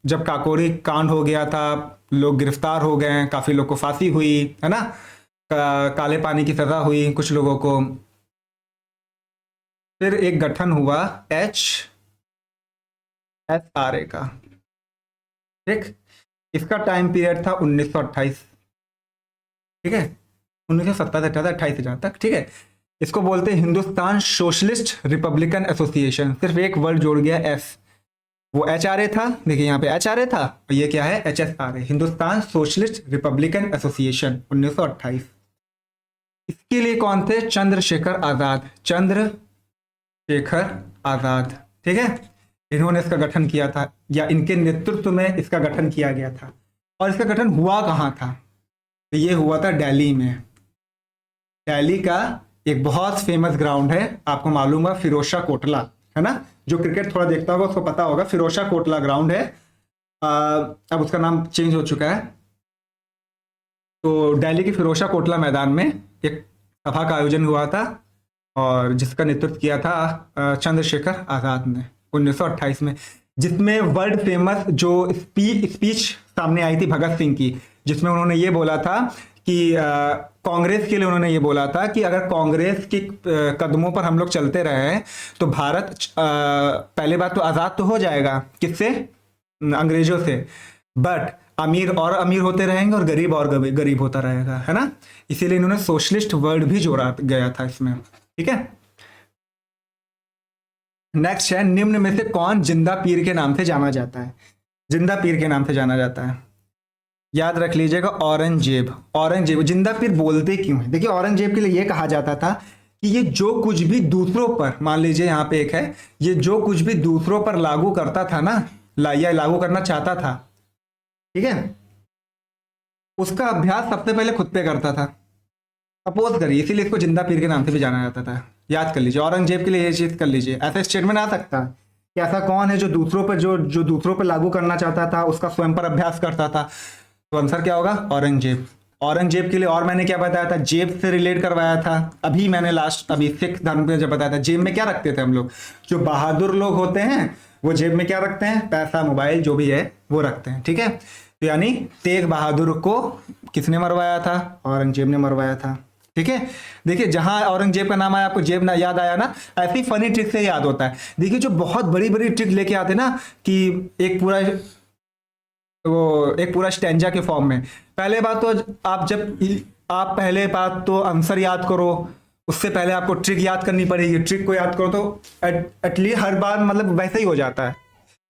जब काकोरी कांड हो गया था, लोग गिरफ्तार हो गए, काफी लोग को फांसी हुई, है ना, काले पानी की सजा हुई कुछ लोगों को, फिर एक गठन हुआ HSRA का, ठीक, इसका टाइम पीरियड था 1928, ठीक है, 1927 से 28 जहां तक, ठीक है, इसको बोलते हैं हिंदुस्तान सोशलिस्ट रिपब्लिकन एसोसिएशन, सिर्फ एक वर्ड जोड़ गया एस, वो HRA था, देखिए यहाँ पे HRA था, और ये क्या है, HSRA, Hindustan socialist Republican association 1928। इसके लिए कौन थे, चंद्रशेखर आजाद, ठीक है, इन्होंने इसका गठन किया था, या इनके नेतृत्व में इसका गठन किया गया था। और इसका गठन हुआ कहाँ था, तो ये हुआ था दिल्ली में, दिल्ली का एक बहुत फेमस ग्राउंड है, आपको मालूम है, फिरोजशाह कोटला, है ना, जो क्रिकेट थोड़ा देखता होगा उसको पता होगा, फिरोजशाह कोटला ग्राउंड है, अब उसका नाम चेंज हो चुका है। तो दिल्ली के फिरोजशाह कोटला मैदान में एक सभा का आयोजन हुआ था, और जिसका नेतृत्व किया था चंद्रशेखर आजाद ने 1928 में, जिसमें वर्ल्ड फेमस जो स्पीच सामने आई थी भगत सिंह की, जिसमें उन्होंने ये बोला था कि कांग्रेस के लिए उन्होंने ये बोला था कि अगर कांग्रेस के कदमों पर हम लोग चलते रहे तो भारत पहले बात तो आज़ाद तो हो जाएगा, किससे, अंग्रेजों से, बट अमीर और अमीर होते रहेंगे और गरीब और गरीब होता रहेगा, है ना, इसीलिए इन्होंने सोशलिस्ट वर्ड भी जोड़ा गया था इसमें, ठीक है। नेक्स्ट है, निम्न में से कौन जिंदा पीर के नाम से जाना जाता है, जिंदा पीर के नाम से जाना जाता है, याद रख लीजिएगा, औरंगजेब। जिंदा पीर बोलते क्यों है, देखिए औरंगजेब के लिए यह कहा जाता था कि ये जो कुछ भी दूसरों पर, मान लीजिए यहाँ पे एक है, ये जो कुछ भी दूसरों पर लागू करता था ना, या लागू करना चाहता था, ठीक है, उसका अभ्यास सबसे पहले खुद पे करता था, अपोज करिए, इसीलिए इसको जिंदा पीर के नाम से भी जाना जाता था। याद कर लीजिए, औरंगजेब के लिए ये चीज कर लीजिए, ऐसा स्टेटमेंट आ सकता है कि ऐसा कौन है जो दूसरों पर जो दूसरों पर लागू करना चाहता था, उसका स्वयं पर अभ्यास करता था, तो आंसर क्या होगा, औरंगजेब के लिए। और मैंने क्या बताया था, जेब से रिलेट करवाया था, अभी मैंने अभी सिख धर्म में जब बताया था, जेब में क्या रखते थे हम लोग, जो बहादुर लोग होते हैं वो जेब में क्या रखते हैं, पैसा, मोबाइल, जो भी है वो रखते हैं, ठीक है। तो यानी तेग बहादुर को किसने मरवाया था? औरंगजेब ने मरवाया था। ठीक है, देखिए जहां औरंगजेब का नाम आया आपको जेब ना याद आया ना, ऐसी फनी ट्रिक से याद होता है। देखिए जो बहुत बड़ी बड़ी ट्रिक लेके आते ना कि एक पूरा एक पूरा स्टैंजा के फॉर्म में। पहले बात तो आप पहले बात तो आंसर याद करो, उससे पहले आपको ट्रिक याद करनी पड़ेगी। ट्रिक को याद करो तो एटलीस्ट हर बार मतलब वैसे ही हो जाता है।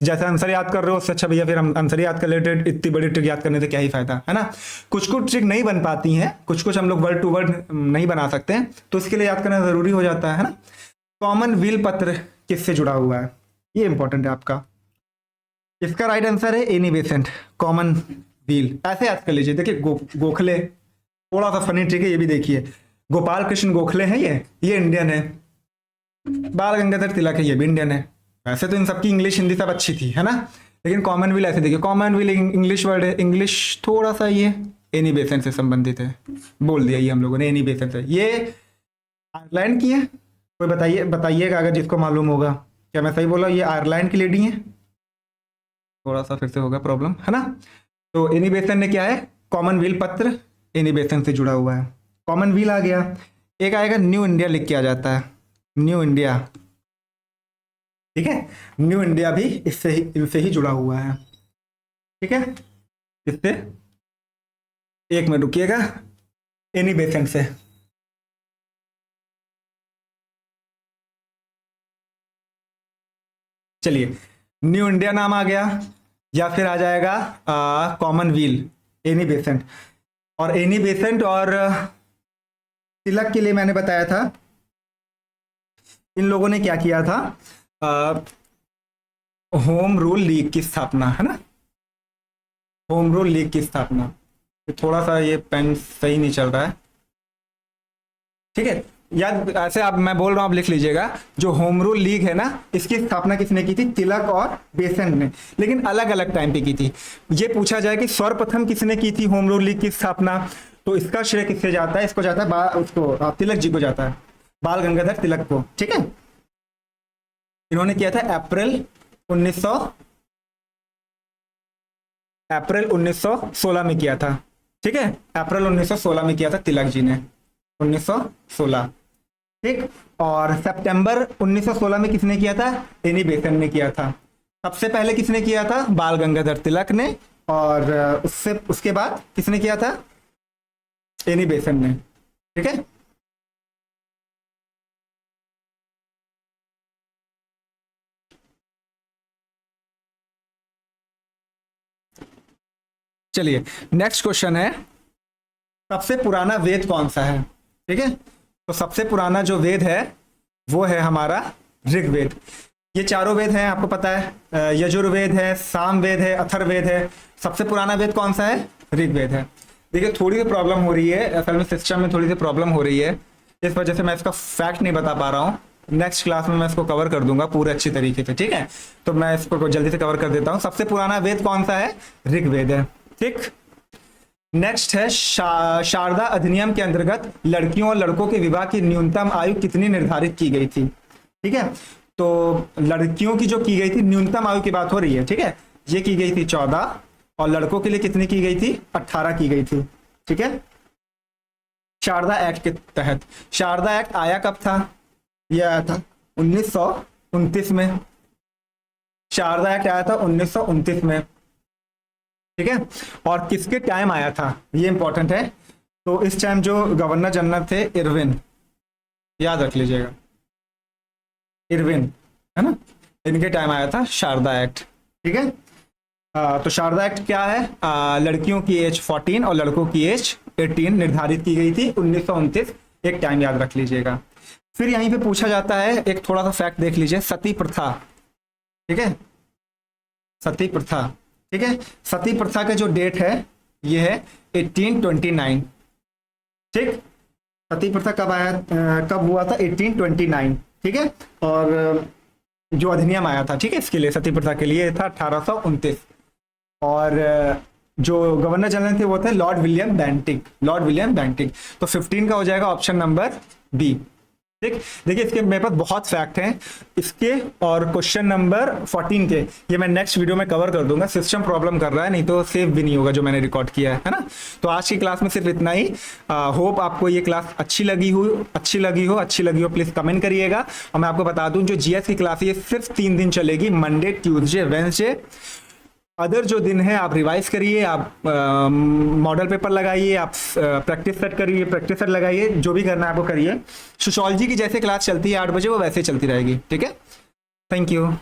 जैसे आंसर याद कर रहे हो उससे अच्छा भैया फिर हम आंसर याद कर लेते, इतनी बड़ी ट्रिक याद करने से क्या ही फायदा है ना। कुछ कुछ ट्रिक नहीं बन पाती हैं, कुछ कुछ हम लोग वर्ड टू वर्ड नहीं बना सकते हैं, तो इसके लिए याद करना जरूरी हो जाता है ना। कॉमनवेल्थ पत्र किससे जुड़ा हुआ है, ये इंपॉर्टेंट है आपका। इसका राइट आंसर है एनी बेसेंट। कॉमन व्हील ऐसे याद कर लीजिए। देखिए गोखले, थोड़ा सा फनी ट्रिक है ये भी देखिए। गोपाल कृष्ण गोखले हैं, ये इंडियन है। बाल गंगाधर तिलक है, ये भी इंडियन है। वैसे तो इन सबकी इंग्लिश हिंदी सब अच्छी थी, है ना, लेकिन कॉमन व्हील ऐसे देखिए। कॉमन व्हील इंग्लिश वर्ड है, इंग्लिश थोड़ा सा ये एनी बेसेंट से संबंधित है, बोल दिया ये हम लोगों ने एनी बेसेंट है। ये आयरलैंड की है, कोई बताइएगा अगर जिसको मालूम होगा। क्या मैं सही बोला? ये आयरलैंड की लेडी है। थोड़ा सा फिर से होगा प्रॉब्लम, है ना। तो एनी बेसेंट ने क्या है, कॉमनवेल्थ पत्र एनी बेसेंट से जुड़ा हुआ है। कॉमन व्हील आ गया। एक आएगा न्यू इंडिया, लिख के आ जाता है न्यू इंडिया। ठीक है, न्यू इंडिया भी इनसे ही जुड़ा हुआ है। ठीक है, इससे एक मिनट रुकिएगा, एनी बेसेंट से। चलिए, न्यू इंडिया नाम आ गया, या फिर आ जाएगा कॉमन व्हील, एनी बेसेंट। और एनी बेसेंट और तिलक के लिए मैंने बताया था, इन लोगों ने क्या किया था, होम रूल लीग की स्थापना, है ना, होम रूल लीग की स्थापना। थोड़ा सा ये पेन सही नहीं चल रहा है। ठीक है, याद ऐसे आप, मैं बोल रहा हूं आप लिख लीजिएगा। जो होम रूल लीग है ना, इसकी स्थापना किसने की थी? तिलक और बेसेंट ने, लेकिन अलग अलग टाइम पे की थी। ये पूछा जाए कि सर्वप्रथम किसने की थी होम रूल लीग की स्थापना, तो इसका श्रेय किससे जाता है? इसको जाता है उसको तिलक जी को जाता है, बाल गंगाधर तिलक को। ठीक है, इन्होंने किया था अप्रैल 1916 में किया था। ठीक है, अप्रैल 1916 में किया था तिलक जी ने, 1916। ठीक, और सितंबर 1916 में किसने किया था? एनी बेसेंट ने किया था। सबसे पहले किसने किया था? बाल गंगाधर तिलक ने, और उसके बाद किसने किया था? एनी बेसेंट ने। ठीक है, चलिए नेक्स्ट क्वेश्चन है, सबसे पुराना वेद कौन सा है? ठीक है, तो सबसे पुराना जो वेद है वो है हमारा ऋग्वेद। ये चारों वेद हैं, आपको पता है, यजुर्वेद है, सामवेद है, अथर्ववेद है। सबसे पुराना वेद कौन सा है? ऋग्वेद है। देखिए थोड़ी सी प्रॉब्लम हो रही है, असल में सिस्टम में थोड़ी सी प्रॉब्लम हो रही है, इस वजह से मैं इसका फैक्ट नहीं बता पा रहा हूँ। नेक्स्ट क्लास में मैं इसको कवर कर दूंगा पूरे अच्छी तरीके से। ठीक है, तो मैं इसको जल्दी से कवर कर देता हूँ। सबसे पुराना वेद कौन सा है? ऋग्वेद है। ठीक, नेक्स्ट है शारदा अधिनियम के अंतर्गत लड़कियों और लड़कों के विवाह की न्यूनतम आयु कितनी निर्धारित की गई थी? ठीक है, तो लड़कियों की जो की गई थी न्यूनतम आयु की बात हो रही है। ठीक है, ये की गई थी 14, और लड़कों के लिए कितनी की गई थी? 18 की गई थी। ठीक है, शारदा एक्ट के तहत। शारदा एक्ट आया कब था? यह आया था 1929 में। शारदा एक्ट आया था 1929 में। ठीक है, और किसके टाइम आया था? ये इंपॉर्टेंट है। तो इस टाइम जो गवर्नर जनरल थे इरविन, याद रख लीजिएगा, इरविन, है ना, इनके टाइम आया था शारदा एक्ट। ठीक है, तो शारदा एक्ट क्या है? लड़कियों की एज 14 और लड़कों की एज 18 निर्धारित की गई थी 1929। एक टाइम याद रख लीजिएगा। फिर यहीं पे पूछा जाता है, एक थोड़ा सा फैक्ट देख लीजिए, सती प्रथा। ठीक है, सती प्रथा। ठीक है, सती प्रथा का जो डेट है ये है 1829। ठीक, सती प्रथा कब आया, कब हुआ था? 1829। ठीक है, और जो अधिनियम आया था, ठीक है, इसके लिए सती प्रथा के लिए था 1829। और जो गवर्नर जनरल थे वो थे Lord William Bentinck, Lord William Bentinck. तो 15 का हो जाएगा ऑप्शन नंबर बी। ठीक, देखिए इसके मेरे पास बहुत फैक्ट हैं इसके, और क्वेश्चन नंबर 14 के ये मैं नेक्स्ट वीडियो में कवर कर दूंगा। सिस्टम प्रॉब्लम कर रहा है, नहीं तो सेव भी नहीं होगा जो मैंने रिकॉर्ड किया है ना। तो आज की क्लास में सिर्फ इतना ही। होप आपको ये क्लास अच्छी लगी हो प्लीज कमेंट करिएगा। और मैं आपको बता दूं जो जीएस की क्लास है ये सिर्फ 3 दिन चलेगी, मंडे, ट्यूसडे, वेडनेसडे। अदर जो दिन है आप रिवाइज करिए, आप मॉडल पेपर लगाइए, आप प्रैक्टिस सेट करिए, प्रैक्टिस सेट लगाइए, जो भी करना है आपको करिए। सोशियोलॉजी की जैसे क्लास चलती है 8 बजे वो वैसे चलती रहेगी। ठीक है, थैंक यू।